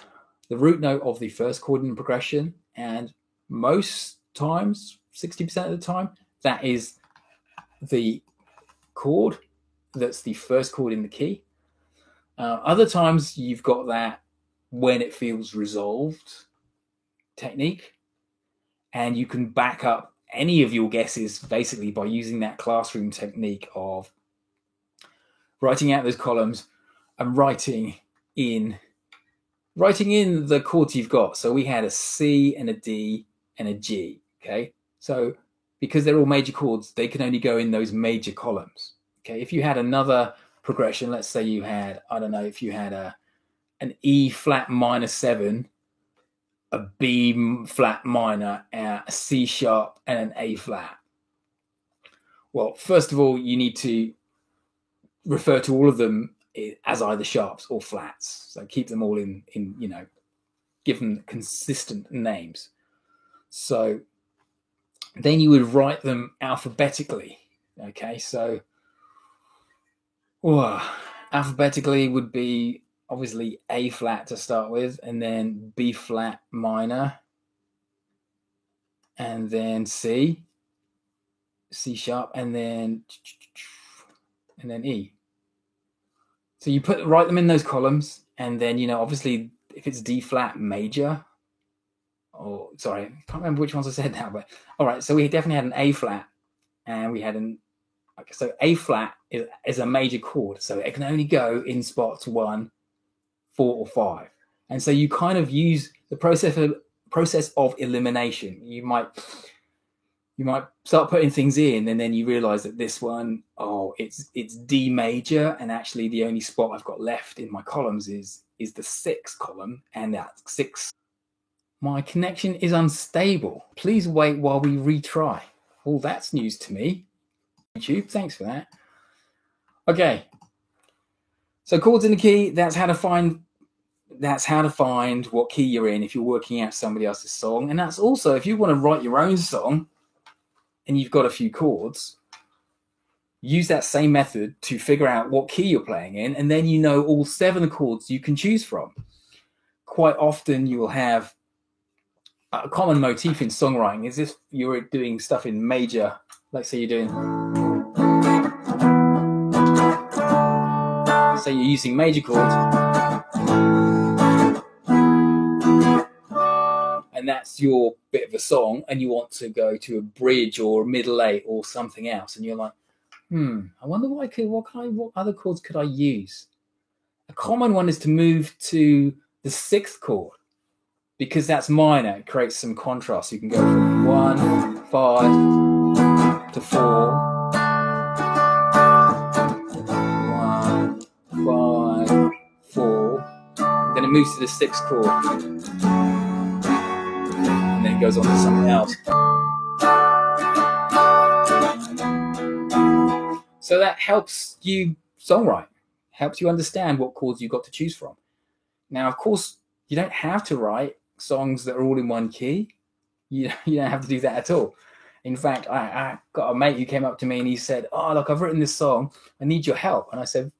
root note of the first chord in the progression, and most times, 60% of the time, that is the chord that's the first chord in the key. Other times you've got that when it feels resolved technique, and you can back up any of your guesses basically by using that classroom technique of writing out those columns and writing in the chords you've got. So we had a C and a D and a G. Okay, so because they're all major chords, they can only go in those major columns. Okay, if you had another progression, let's say you had, I don't know, if you had an E flat minor 7, a B flat minor, a C sharp, and an A flat. Well, first of all, you need to refer to all of them as either sharps or flats. So keep them all in give them consistent names. So then you would write them alphabetically. Okay, so alphabetically would be obviously A flat to start with, and then B flat minor, and then C sharp, and then E. So you write them in those columns, and then obviously if it's D flat major, or sorry, I can't remember which ones I said now, but all right. So we definitely had an A flat, and we had so A flat is a major chord, so it can only go in spots 1, 4, or 5. And so you kind of use the process of elimination. You might start putting things in, and then you realize that this one, it's D major, and actually the only spot I've got left in my columns is the 6th column, and that's 6. My connection is unstable. Please wait while we retry. Oh, that's news to me. YouTube, thanks for that. Okay, so chords in the key, that's how to find what key you're in if you're working out somebody else's song. And that's also if you want to write your own song and you've got a few chords, use that same method to figure out what key you're playing in, and then all 7 chords you can choose from. Quite often you will have a common motif in songwriting is if you're doing stuff in major, let's say you're using major chords, and that's your bit of a song, and you want to go to a bridge or a middle 8 or something else, and you're like, I wonder what other chords could I use? A common one is to move to the 6th chord, because that's minor. It creates some contrast. You can go from 1, 5 to 4. 1, 5, 4. Then it moves to the 6th chord. And then it goes on to something else. So that helps you songwrite, helps you understand what chords you've got to choose from. Now, of course, you don't have to write songs that are all in one key. You don't have to do that at all. In fact, I got a mate who came up to me and he said, look, I've written this song. I need your help. And I said,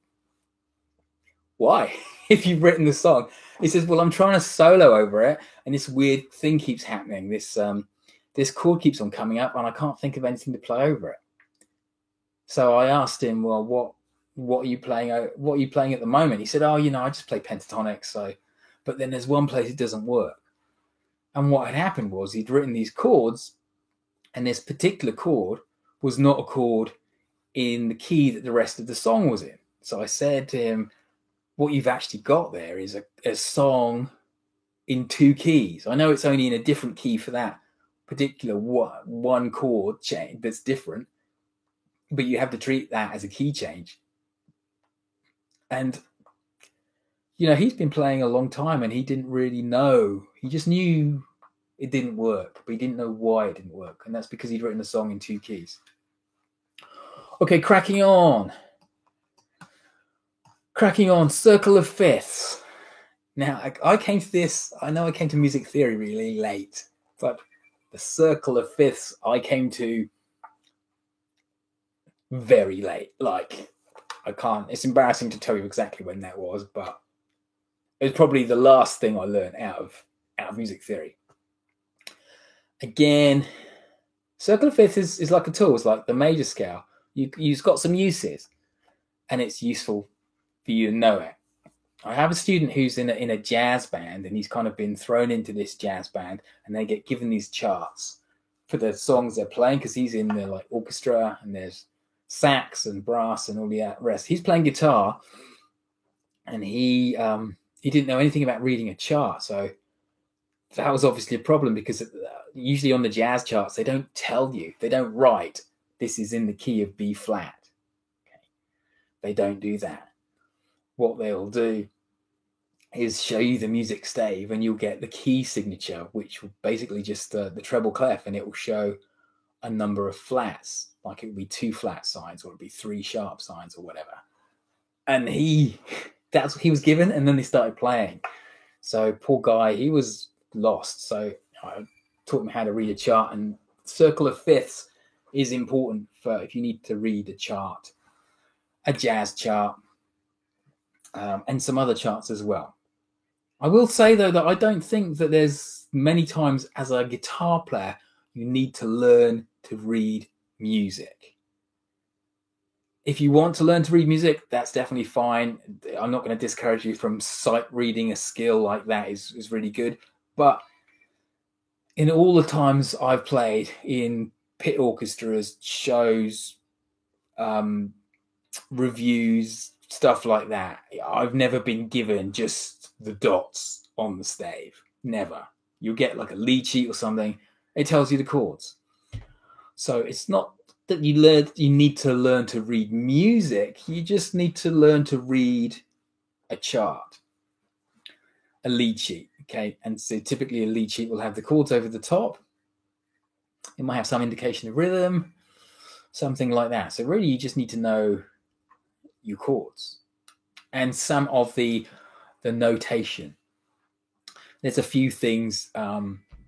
why? If you've written the song? He says, well, I'm trying to solo over it, and this weird thing keeps happening. This chord keeps on coming up, and I can't think of anything to play over it. So I asked him, well, what are you playing? What are you playing at the moment? He said, I just play pentatonic. But then there's one place it doesn't work. And what had happened was he'd written these chords, and this particular chord was not a chord in the key that the rest of the song was in. So I said to him, what you've actually got there is a song in 2 keys. I know it's only in a different key for that particular one chord change that's different, but you have to treat that as a key change. And he's been playing a long time, and he didn't really know. He just knew it didn't work, but he didn't know why it didn't work. And that's because he'd written a song in 2 keys. Okay, cracking on. Circle of fifths. Now, I came to this, I know I came to music theory really late, but the circle of fifths I came to very late. Like, it's embarrassing to tell you exactly when that was, but It was probably the last thing I learned out of music theory. Again, circle of fifths is like a tool. It's like the major scale. You've got some uses, and it's useful for you to know it. I have a student who's in a jazz band, and he's kind of been thrown into this jazz band, and they get given these charts for the songs they're playing, because he's in the like orchestra, and there's sax and brass and all the rest. He's playing guitar, and he didn't know anything about reading a chart, so that was obviously a problem, because usually on the jazz charts they don't tell you, they don't write this is in the key of B flat. Okay. They don't do that. What they'll do is show you the music stave, and you'll get the key signature, which will basically just the treble clef, and it will show a number of flats, like it would be 2 flat sides, or it would be 3 sharp sides, or whatever. And that's what he was given, and then they started playing. So poor guy, he was lost. So I taught him how to read a chart, and circle of fifths is important for if you need to read a chart, a jazz chart, and some other charts as well. I will say, though, that I don't think that there's many times as a guitar player you need to learn to read music. If you want to learn to read music, that's definitely fine. I'm not going to discourage you from sight reading. A skill like that is really good. But in all the times I've played in pit orchestras, shows, reviews, stuff like that, I've never been given just the dots on the stave. Never. You'll get like a lead sheet or something. It tells you the chords. So it's not that you need to learn to read music. You just need to learn to read a chart, a lead sheet. Okay, and so typically a lead sheet will have the chords over the top. It might have some indication of rhythm, something like that. So really, you just need to know your chords and some of the notation. There's a few things,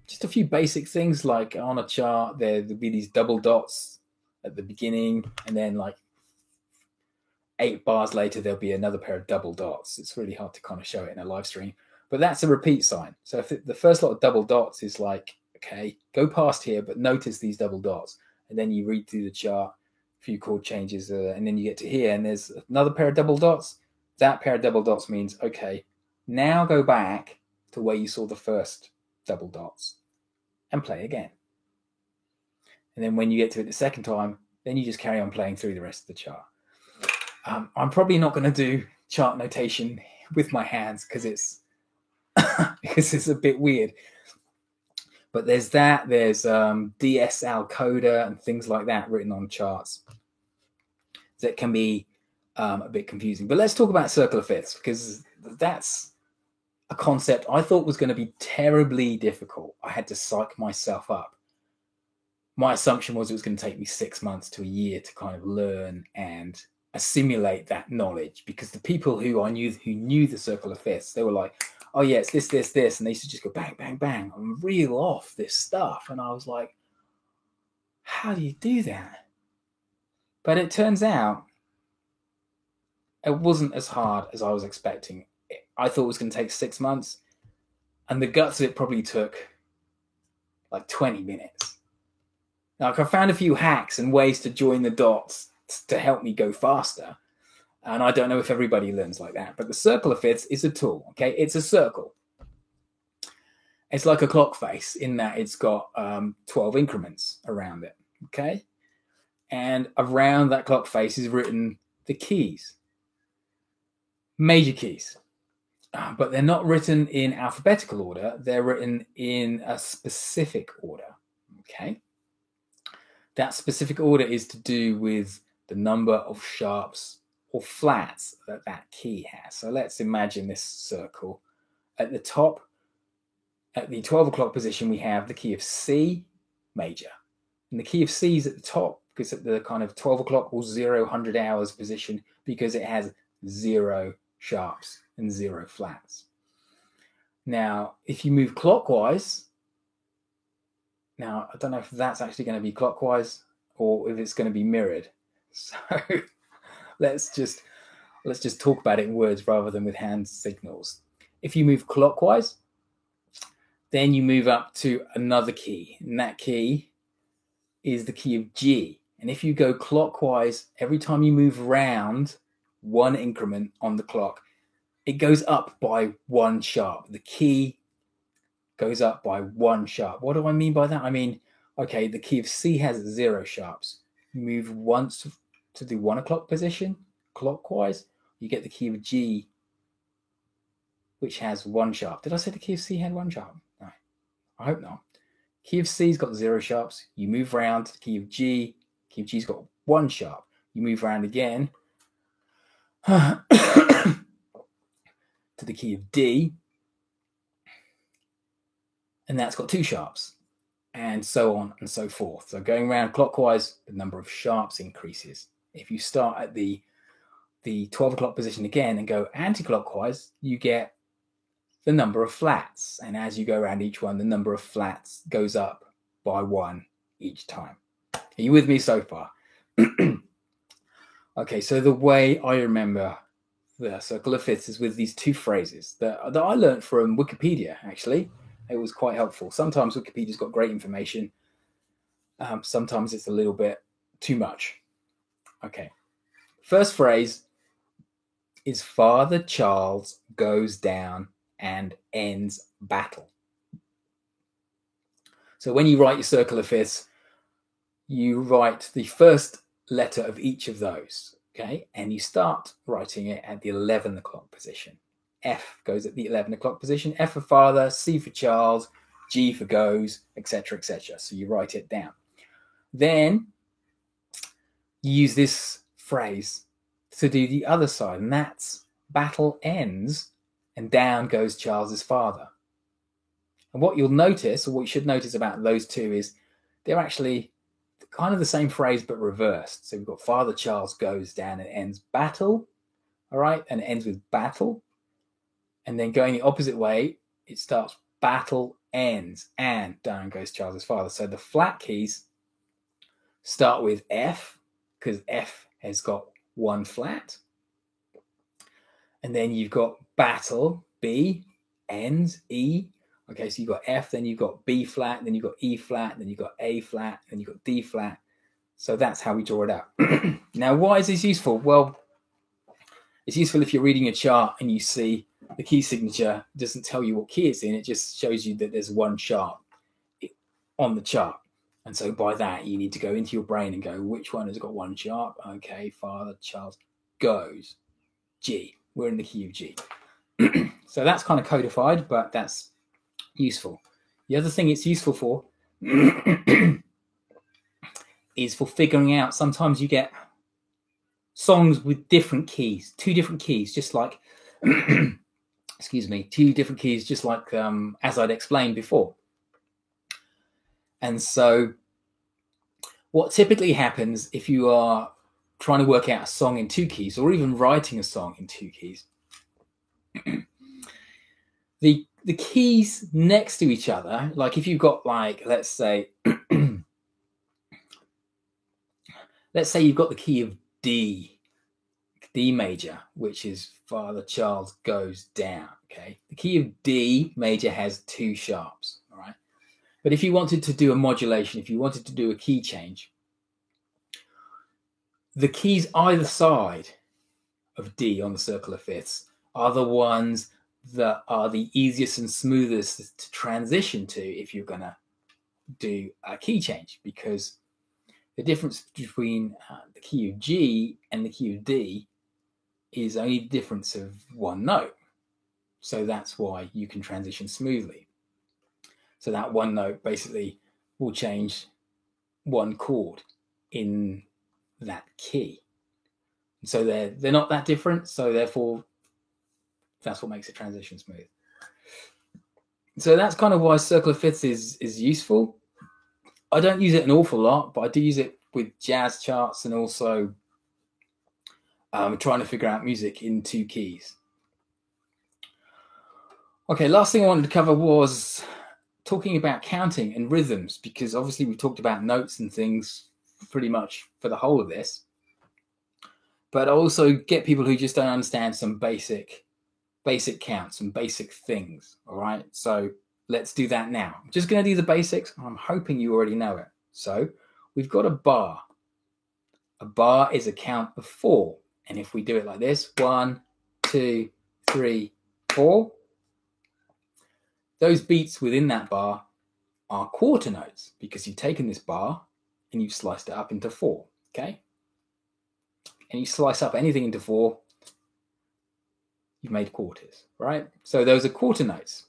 just a few basic things, like on a chart there'll be these double dots at the beginning, and then like 8 bars later there'll be another pair of double dots. It's really hard to kind of show it in a live stream, but that's a repeat sign. So if the first lot of double dots is like, okay, go past here, but notice these double dots, and then you read through the chart, a few chord changes, and then you get to here, and there's another pair of double dots. That pair of double dots means, okay, now go back to where you saw the first double dots and play again. And then when you get to it the second time, then you just carry on playing through the rest of the chart. I'm probably not going to do chart notation with my hands because it's a bit weird. But there's DSL coda and things like that written on charts that can be a bit confusing. But let's talk about circle of fifths, because that's a concept I thought was going to be terribly difficult. I had to psych myself up. My assumption was it was going to take me 6 months to a year to kind of learn and assimilate that knowledge, because the people who knew the circle of fifths, they were like, oh yeah, it's this, and they used to just go bang, bang, bang and reel off this stuff. And I was like, how do you do that? But it turns out it wasn't as hard as I was expecting. I thought it was going to take 6 months, and the guts of it probably took like 20 minutes. Now, I found a few hacks and ways to join the dots to help me go faster. And I don't know if everybody learns like that, but the circle of fifths is a tool, okay? It's a circle. It's like a clock face in that it's got 12 increments around it, okay? And around that clock face is written the keys, major keys. But they're not written in alphabetical order. They're written in a specific order, okay? That specific order is to do with the number of sharps or flats that key has. So let's imagine this circle. At the top, at the 12 o'clock position, we have the key of C major. And the key of C is at the top because at the kind of 12 o'clock or 100 hours position, because it has 0 sharps and 0 flats. Now, if you move clockwise, now I don't know if that's actually going to be clockwise or if it's going to be mirrored. So let's just talk about it in words rather than with hand signals. If you move clockwise, then you move up to another key, and that key is the key of G. And if you go clockwise, every time you move around one increment on the clock, it goes up by one sharp. The key goes up by one sharp. What do I mean by that? I mean, okay, the key of C has 0 sharps. You move once to the 1 o'clock position clockwise, you get the key of G, which has 1 sharp. Did I say the key of C had 1 sharp? No, I hope not. Key of C's got 0 sharps. You move around to the key of G. Key of G's got 1 sharp. You move around again to the key of D, and that's got 2 sharps, and so on and so forth. So going around clockwise, the number of sharps increases. If you start at the 12 o'clock position again and go anti-clockwise, you get the number of flats. And as you go around each one, the number of flats goes up by 1 each time. Are you with me so far? Okay, so the way I remember the circle of fifths is with these 2 phrases that I learned from Wikipedia, actually. It was quite helpful. Sometimes Wikipedia's got great information. Sometimes it's a little bit too much. Okay. First phrase is Father Charles goes down and ends battle. So when you write your circle of fifths, you write the first letter of each of those, okay? And you start writing it at the 11 o'clock position. F goes at the 11 o'clock position. F for father, C for Charles, G for goes, etc., etc. So you write it down. Then you use this phrase to do the other side, and that's battle ends and down goes Charles's father. And what you'll notice, or what you should notice about those 2, is they're actually kind of the same phrase but reversed. So we've got Father Charles goes down and ends battle, all right, and it ends with battle. And then going the opposite way, it starts battle ends and down goes Charles's father. So the flat keys start with F, because F has got 1 flat. And then you've got battle, B, ends, E. Okay, so you've got F, then you've got B flat, then you've got E flat, then you've got A flat, then you've got D flat. So that's how we draw it out. Now, why is this useful? Well, it's useful if you're reading a chart and you see the key signature doesn't tell you what key it's in. It just shows you that there's 1 sharp on the chart. And so by that, you need to go into your brain and go, which one has got 1 sharp? Okay, Father Charles goes G. We're in the key of G. So that's kind of codified, but that's useful. The other thing it's useful for is for figuring out, sometimes you get songs with different keys, 2 different keys, just like, excuse me, 2 different keys, just like as I'd explained before. And so what typically happens if you are trying to work out a song in 2 keys, or even writing a song in 2 keys, the keys next to each other, like if you've got, like, let's say you've got the key of D major, which is Father Charles goes down, okay? The key of D major has 2 sharps, all right? But if you wanted to do a modulation, if you wanted to do a key change, the keys either side of D on the circle of fifths are the ones that are the easiest and smoothest to transition to if you're going to do a key change, because the difference between the key of G and the key of D is only the difference of 1 note. So that's why you can transition smoothly. So that 1 note basically will change 1 chord in that key. So they're not that different. So therefore, that's what makes it transition smooth. So that's kind of why circle of fifths is useful. I don't use it an awful lot, but I do use it with jazz charts and also trying to figure out music in 2 keys. Okay, last thing I wanted to cover was talking about counting and rhythms, because obviously we talked about notes and things pretty much for the whole of this. But I also get people who just don't understand some basic basic counts and basic things. All right, so let's do that now. I'm just going to do the basics. I'm hoping you already know it. So we've got a bar. A bar is a count of 4. And if we do it like this, 1, 2, 3, 4, those beats within that bar are quarter notes because you've taken this bar and you've sliced it up into 4, okay? And you slice up anything into 4, you've made quarters, right? So those are quarter notes.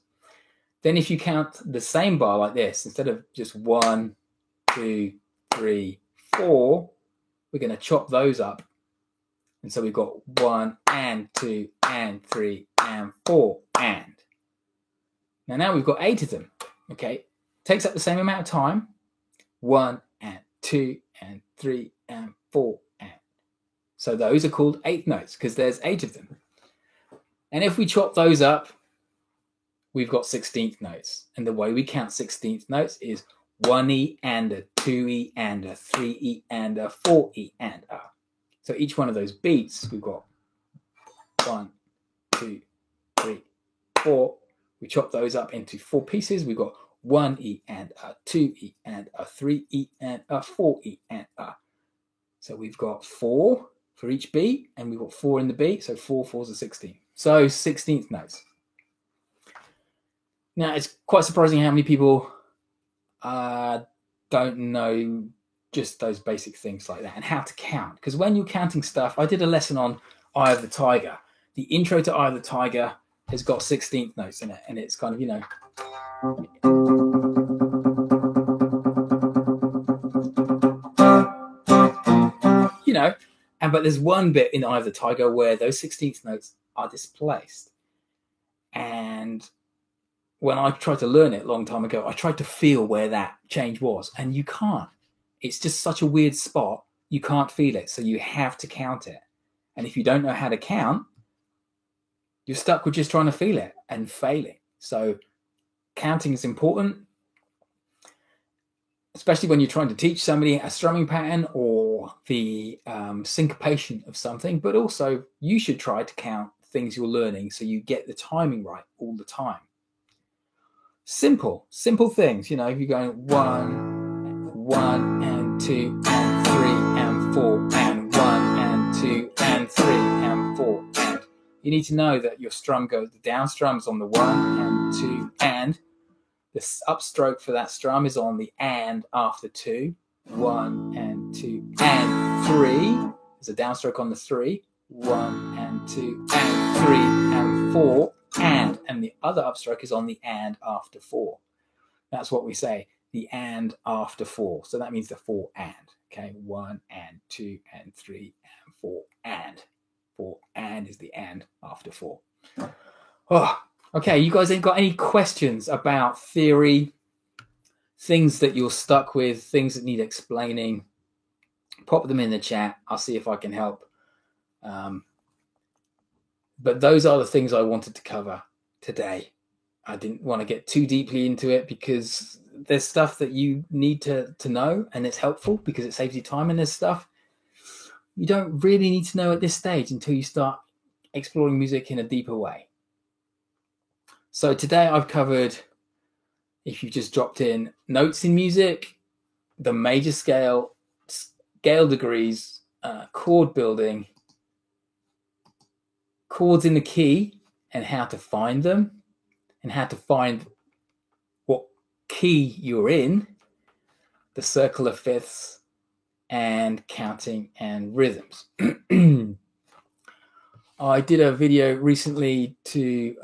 Then if you count the same bar like this, instead of just 1, 2, 3, 4, we're going to chop those up. And so we've got 1 and 2 and 3 and 4 and. Now we've got 8 of them, okay? Takes up the same amount of time. 1 and 2 and 3 and 4 and. So those are called 8th notes because there's 8 of them. And if we chop those up, we've got 16th notes. And the way we count 16th notes is 1E and a 2E and a 3E and a 4E and a. So each one of those beats, we've got 1, 2, 3, 4. We chop those up into 4 pieces. We've got 1E and a 2E and a 3E and a 4E and a. So we've got 4 for each beat, and we've got 4 in the beat. So 4 4s are 16. So 16th notes. Now, it's quite surprising how many people don't know just those basic things like that and how to count. Because when you're counting stuff, I did a lesson on Eye of the Tiger. The intro to Eye of the Tiger has got 16th notes in it, and it's kind of, you know, but there's one bit in Eye of the Tiger where those 16th notes are displaced. And when I tried to learn it a long time ago, I tried to feel where that change was, and you can't. It's just such a weird spot. You can't feel it, so you have to count it. And if you don't know how to count, you're stuck with just trying to feel it and failing. So counting is important, especially when you're trying to teach somebody a strumming pattern or the syncopation of something. But also, you should try to count things you're learning so you get the timing right all the time. Simple things. You know, if you're going 1 and 2 and 3 and 4 and 1 and 2 and 3 and 4 and. You need to know that your strum goes, the down strum's on the 1 and 2 and. The upstroke for that strum is on the and after 2. 1 and 2 and 3. There's a downstroke on the 3. 1 and 2 and 3 and 4 and the other upstroke is on the and after 4. That's what we say, the and after 4. So that means the 4 and. Okay, 1 and 2 and 3 and 4 and. 4 and is the and after 4. Oh, okay, you guys ain't got any questions about theory, things that you're stuck with, things that need explaining? Pop them in the chat. I'll see if I can help. But those are the things I wanted to cover today. I didn't want to get too deeply into it because there's stuff that you need to know, and it's helpful because it saves you time, and there's stuff you don't really need to know at this stage until you start exploring music in a deeper way. So today I've covered, if you just dropped in, notes in music, the major scale degrees, chord building, chords in the key and how to find them, and how to find what key you're in, the circle of fifths, and counting and rhythms. I did a video recently to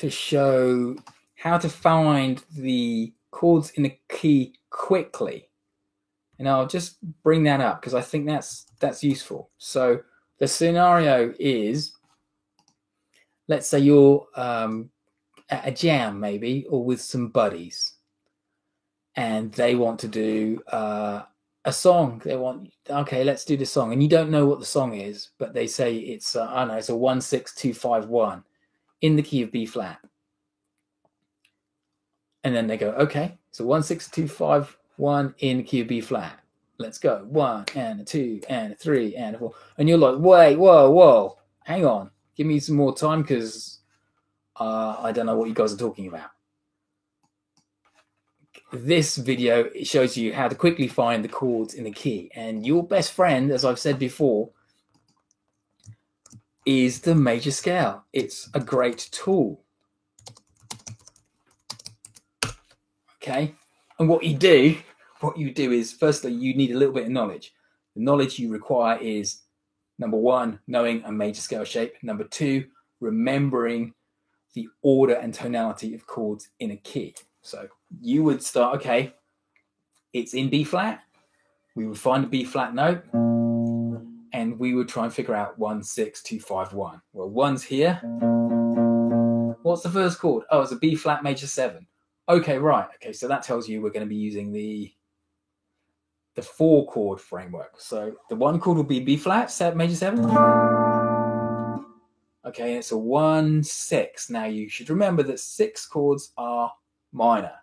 show how to find the chords in the key quickly. And I'll just bring that up because I think that's useful. So the scenario is, let's say you're at a jam maybe, or with some buddies, and they want to do a song. They want, okay, let's do this song. And you don't know what the song is, but they say it's, I don't know, it's a 1-6-2-5-1 in the key of B flat. And then they go, okay, so 1-6-2-5-1 in the key of B flat. Let's go. 1 and a 2 and a 3 and a 4. And you're like, wait, whoa. hang on, give me some more time because I don't know what you guys are talking about. This video shows you how to quickly find the chords in the key. And your best friend, as I've said before, is the major scale. It's a great tool. Okay. And what you do is, firstly, you need a little bit of knowledge. The knowledge you require is, number one, knowing a major scale shape. Number two, remembering the order and tonality of chords in a key. So you would start, okay, it's in B flat. We would find a B flat note and we would try and figure out 1, 6, 2, 5, 1. Well, 1's here. What's the first chord? Oh, it's a B flat major 7. Okay, right. Okay, so that tells you we're going to be using the 4 chord framework. So the 1 chord will be B flat, major 7. Okay, it's a 1, 6. Now you should remember that 6 chords are minor,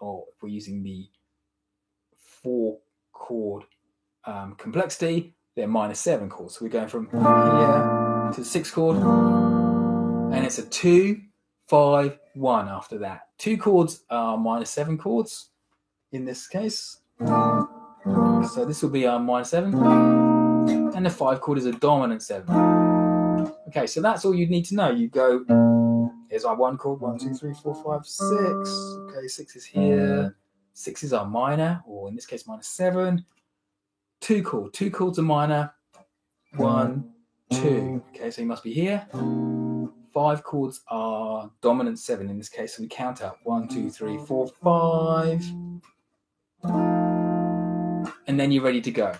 or if we're using the 4 chord complexity, they're minor 7 chords. So we're going from here to the 6 chord, and it's a 2, 5, 1 after that. 2 chords are minor 7 chords in this case. So this will be our minor 7, and the 5 chord is a dominant 7. Okay, so that's all you need to know. You go, here's our 1 chord, 1, 2, 3, 4, 5, 6. Okay, 6 is here. 6 is our minor, or in this case, minor 7. 2 chords are minor. 1, 2. Okay, so you must be here. 5 chords are dominant 7 in this case, so we count out 1, 2, 3, 4, 5. And then you're ready to go.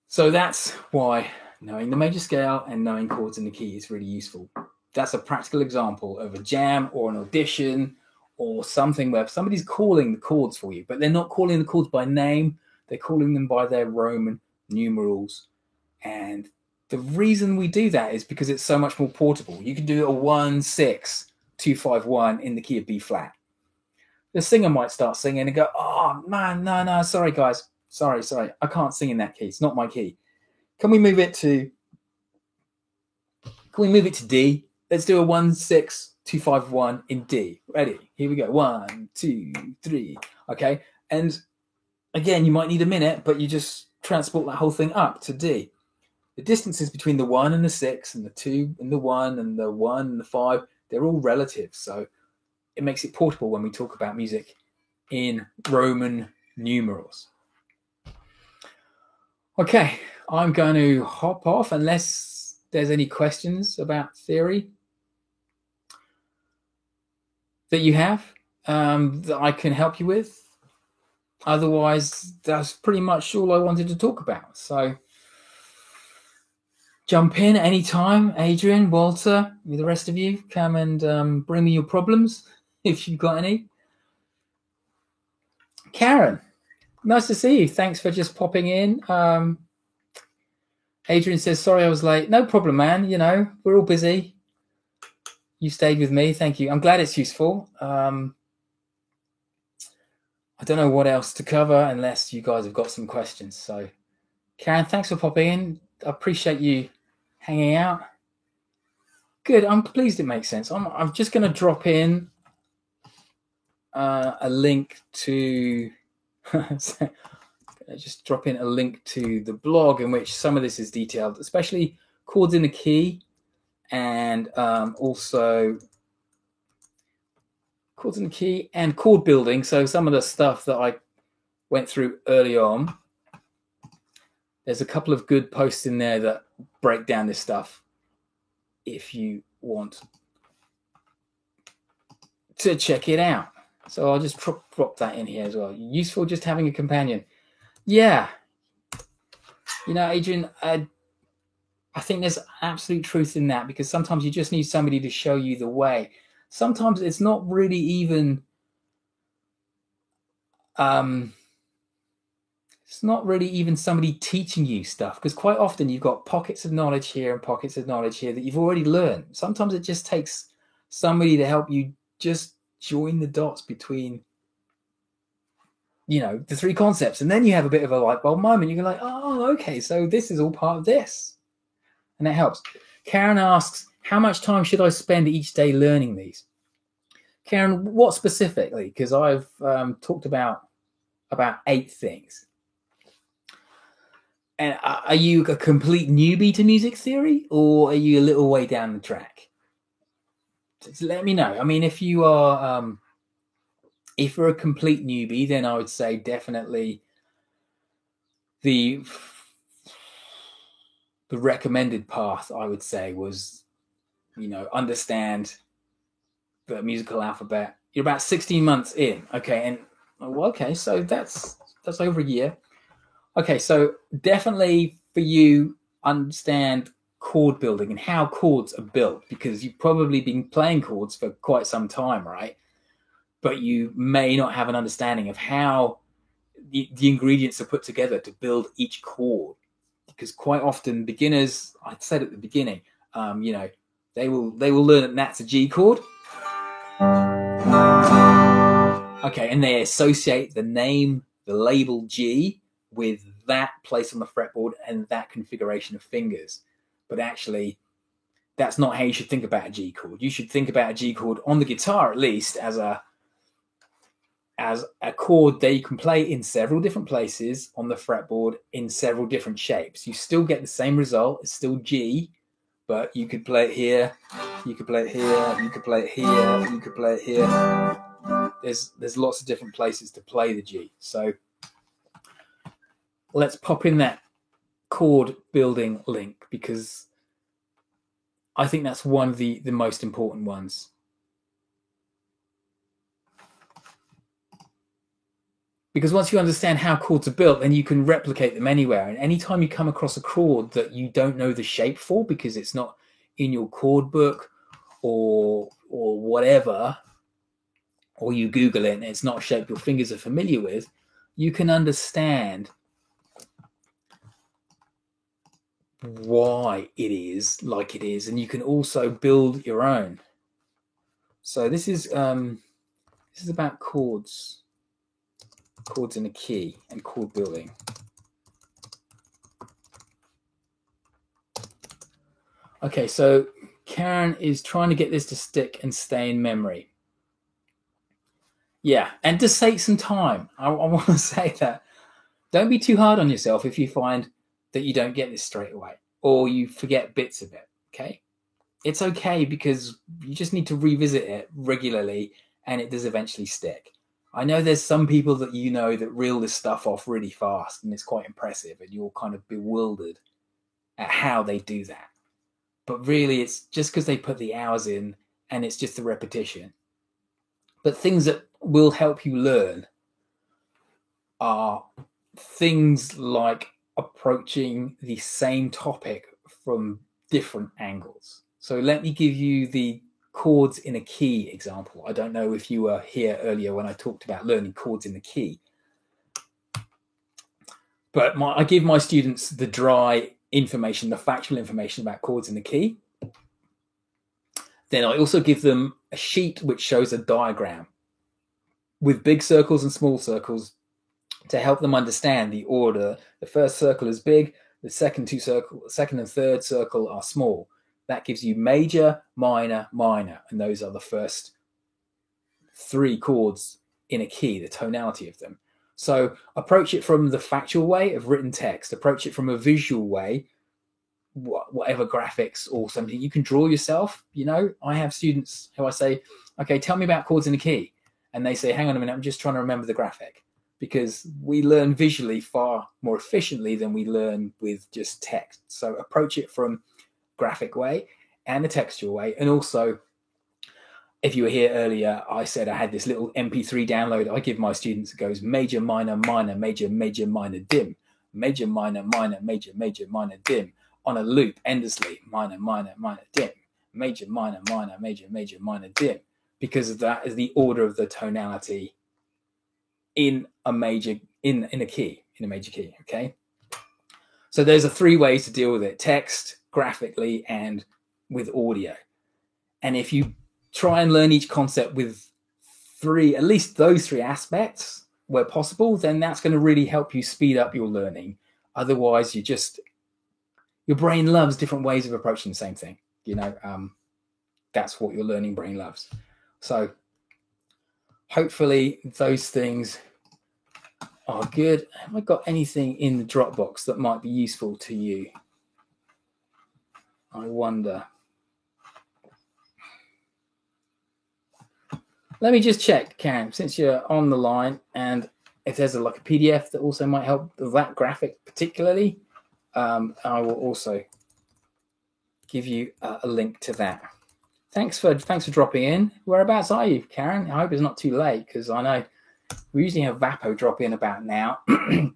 So that's why knowing the major scale and knowing chords in the key is really useful. That's a practical example of a jam or an audition or something where somebody's calling the chords for you, but they're not calling the chords by name. They're calling them by their Roman numerals. And the reason we do that is because it's so much more portable. You can do a 1, 6, 2, 5, 1 in the key of B flat. The singer might start singing and go, oh, man, no, sorry, guys. Sorry. I can't sing in that key. It's not my key. Can we move it to D? Let's do a 1, 6, 2, 5, 1 in D. Ready? Here we go. 1, 2, 3. Okay. And again, you might need a minute, but you just transport that whole thing up to D. The distances between the 1 and the 6 and the 2 and the 1 and the 1 and the 5, they're all relative. So it makes it portable when we talk about music in Roman numerals. Okay, I'm going to hop off unless there's any questions about theory that you have that I can help you with. Otherwise, that's pretty much all I wanted to talk about. So jump in anytime. Adrian, Walter, the rest of you, come and bring me your problems if you've got any. Karen, nice to see you. Thanks for just popping in. Adrian says, sorry I was late. No problem, man. You know, we're all busy. You stayed with me. Thank you. I'm glad it's useful. I don't know what else to cover unless you guys have got some questions. So, Karen, thanks for popping in. I appreciate you hanging out. Good. I'm pleased it makes sense. I'm just going to drop in a link to... just drop in a link to the blog in which some of this is detailed, especially chords in the key and also chords in the key and chord building. So some of the stuff that I went through early on, there's a couple of good posts in there that break down this stuff if you want to check it out. So I'll just drop that in here as well. Useful just having a companion. Yeah. You know, Adrian, I think there's absolute truth in that, because sometimes you just need somebody to show you the way. Sometimes it's not really even somebody teaching you stuff, because quite often you've got pockets of knowledge here and pockets of knowledge here that you've already learned. Sometimes it just takes somebody to help you just join the dots between, you know, the three concepts, and then you have a bit of a light bulb moment. You go like, oh, okay, so this is all part of this. and that helps. Karen asks, how much time should I spend each day learning these? Karen, what specifically? Because I've talked about 8 things. And are you a complete newbie to music theory, or are you a little way down the track? Just let me know. I mean, if you are, if you're a complete newbie, then I would say definitely the recommended path, I would say, was, understand the musical alphabet. You're about 16 months in, okay, and okay, so that's over a year. Okay, so definitely for you, understand chord building and how chords are built, because you've probably been playing chords for quite some time, right? But you may not have an understanding of how the ingredients are put together to build each chord, because quite often beginners, I said at the beginning, they will learn that that's a G chord. Okay, and they associate the name, the label G, with that place on the fretboard and that configuration of fingers. But actually, that's not how you should think about a G chord. You should think about a G chord on the guitar, at least, as a chord that you can play in several different places on the fretboard in several different shapes. You still get the same result. It's still G, but you could play it here, you could play it here, you could play it here, you could play it here. There's lots of different places to play the G. So let's pop in that chord building link, because I think that's one of the most important ones. Because once you understand how chords are built, then you can replicate them anywhere. And anytime you come across a chord that you don't know the shape for, because it's not in your chord book or whatever, or you Google it and it's not a shape your fingers are familiar with, you can understand why it is like it is, and you can also build your own. So this is about chords in a key and chord building. Okay, so Karen is trying to get this to stick and stay in memory. Yeah, and just take some time. I want to say that. Don't be too hard on yourself if you find that you don't get this straight away or you forget bits of it, okay? It's okay, because you just need to revisit it regularly and it does eventually stick. I know there's some people that that reel this stuff off really fast, and it's quite impressive, and you're kind of bewildered at how they do that. But really, it's just because they put the hours in and it's just the repetition. But things that will help you learn are things like approaching the same topic from different angles. So let me give you the chords in a key example. I don't know if you were here earlier when I talked about learning chords in the key. But I give my students the dry information, the factual information about chords in the key. Then I also give them a sheet which shows a diagram with big circles and small circles to help them understand the order. The first circle is big, the second and third circle are small. That gives you major, minor, minor, and those are the first 3 chords in a key, the tonality of them. So approach it from the factual way of written text, approach it from a visual way, whatever graphics or something you can draw yourself. I have students who I say, okay, tell me about chords in a key. And they say, hang on a minute, I'm just trying to remember the graphic. Because we learn visually far more efficiently than we learn with just text. So approach it from graphic way and the textual way. And also, if you were here earlier, I said I had this little MP3 download I give my students. It goes major, minor, minor, major, major, minor, dim. Major, minor, minor, major, major, minor, dim. On a loop, endlessly. Minor, minor, minor, dim. Major, minor, minor, major, major, minor, dim. Because of that is the order of the tonality in a major key, okay? So there's 3 ways to deal with it: text, graphically, and with audio. And if you try and learn each concept with at least those 3 aspects where possible, then that's going to really help you speed up your learning. Otherwise, you're just your brain loves different ways of approaching the same thing. That's what your learning brain loves. So hopefully those things are good. Have I got anything in the Dropbox that might be useful to you? I wonder. Let me just check, Karen, since you're on the line, and if there's a PDF that also might help that graphic particularly, I will also give you a link to that. Thanks for dropping in. Whereabouts are you, Karen? I hope it's not too late, because I know we usually have Vapo drop in about now, and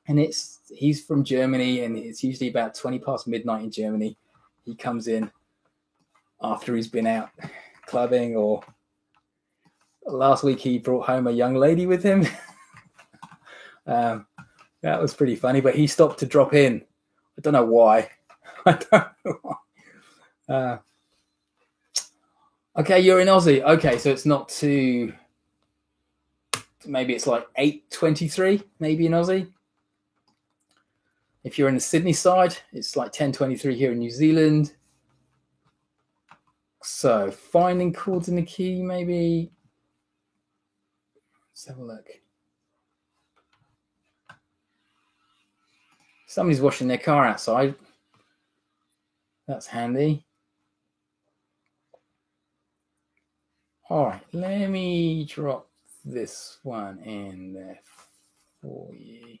he's from Germany, and it's usually about 20 past midnight in Germany. He comes in after he's been out clubbing, or last week he brought home a young lady with him. That was pretty funny, but he stopped to drop in. I don't know why. Okay, you're in Aussie. Okay, so it's not too... Maybe it's like 8:23, maybe in Aussie. If you're in the Sydney side, it's like 10:23 here in New Zealand. So finding chords in the key, maybe. Let's have a look. Somebody's washing their car outside. That's handy. All right, let me drop this one in there for you.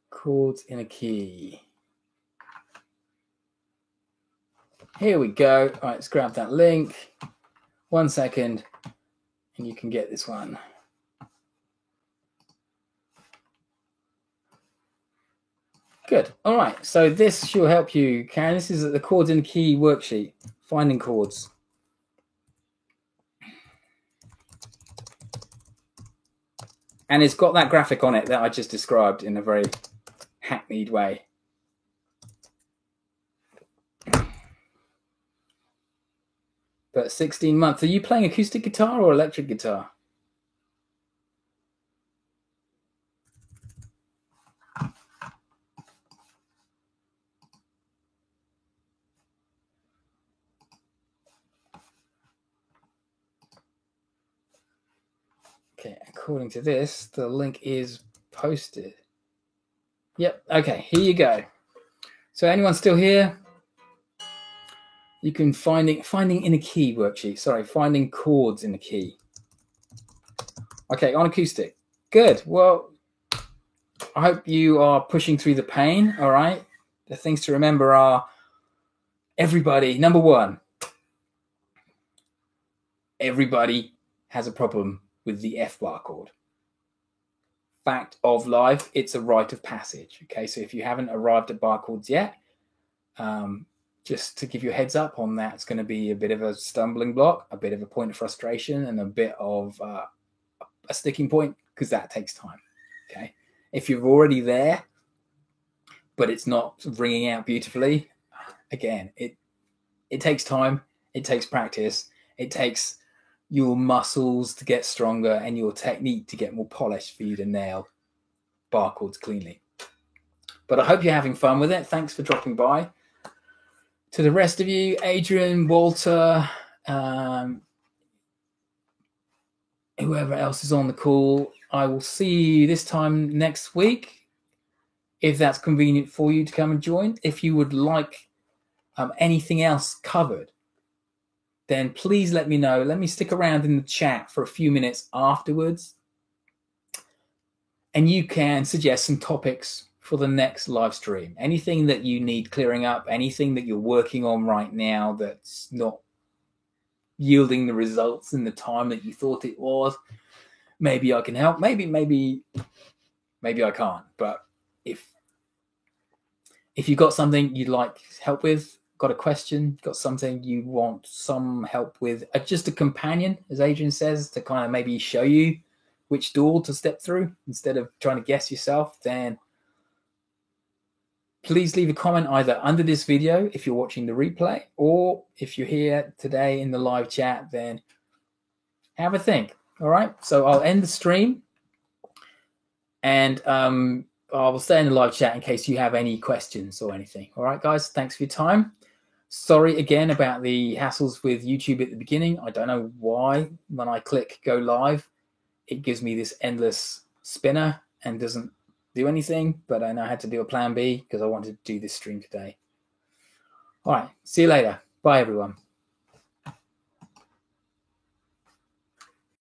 Chords in a key. Here we go. All right, let's grab that link. 1 second, and you can get this one. Good. All right. So this should help you, Karen. This is the chords in the key worksheet, finding chords. And it's got that graphic on it that I just described in a very hackneyed way. But 16 months. Are you playing acoustic guitar or electric guitar? Okay, according to this, the link is posted. Yep, okay, here you go. So anyone still here? You can finding in a key worksheet. Sorry, finding chords in a key. Okay, on acoustic. Good. Well, I hope you are pushing through the pain, all right? The things to remember are everybody, number one, everybody has a problem with the F bar chord. Fact of life, it's a rite of passage. Okay, so if you haven't arrived at bar chords yet, just to give you a heads up on that, it's going to be a bit of a stumbling block, a bit of a point of frustration, and a bit of a sticking point, because that takes time. Okay, if you're already there, but it's not ringing out beautifully, again, it takes time, it takes practice, it takes your muscles to get stronger and your technique to get more polished for you to nail bar chords cleanly. But I hope you're having fun with it. Thanks for dropping by. To the rest of you, Adrian, Walter, whoever else is on the call, I will see you this time next week, if that's convenient for you to come and join. If you would like anything else covered, then please let me know. Let me stick around in the chat for a few minutes afterwards, and you can suggest some topics for the next live stream. Anything that you need clearing up, anything that you're working on right now that's not yielding the results in the time that you thought it was, maybe I can help. Maybe I can't. But if you've got something you'd like help with, got a question, got something you want some help with, just a companion, as Adrian says, to kind of maybe show you which door to step through instead of trying to guess yourself, then Please leave a comment either under this video if you're watching the replay, or if you're here today in the live chat, then have a think. All right. So I'll end the stream, and I will stay in the live chat in case you have any questions or anything. All right, guys. Thanks for your time. Sorry again about the hassles with YouTube at the beginning. I don't know why when I click go live, it gives me this endless spinner and doesn't do anything, but I know I had to do a plan B because I wanted to do this stream today. All right. See you later. Bye, everyone.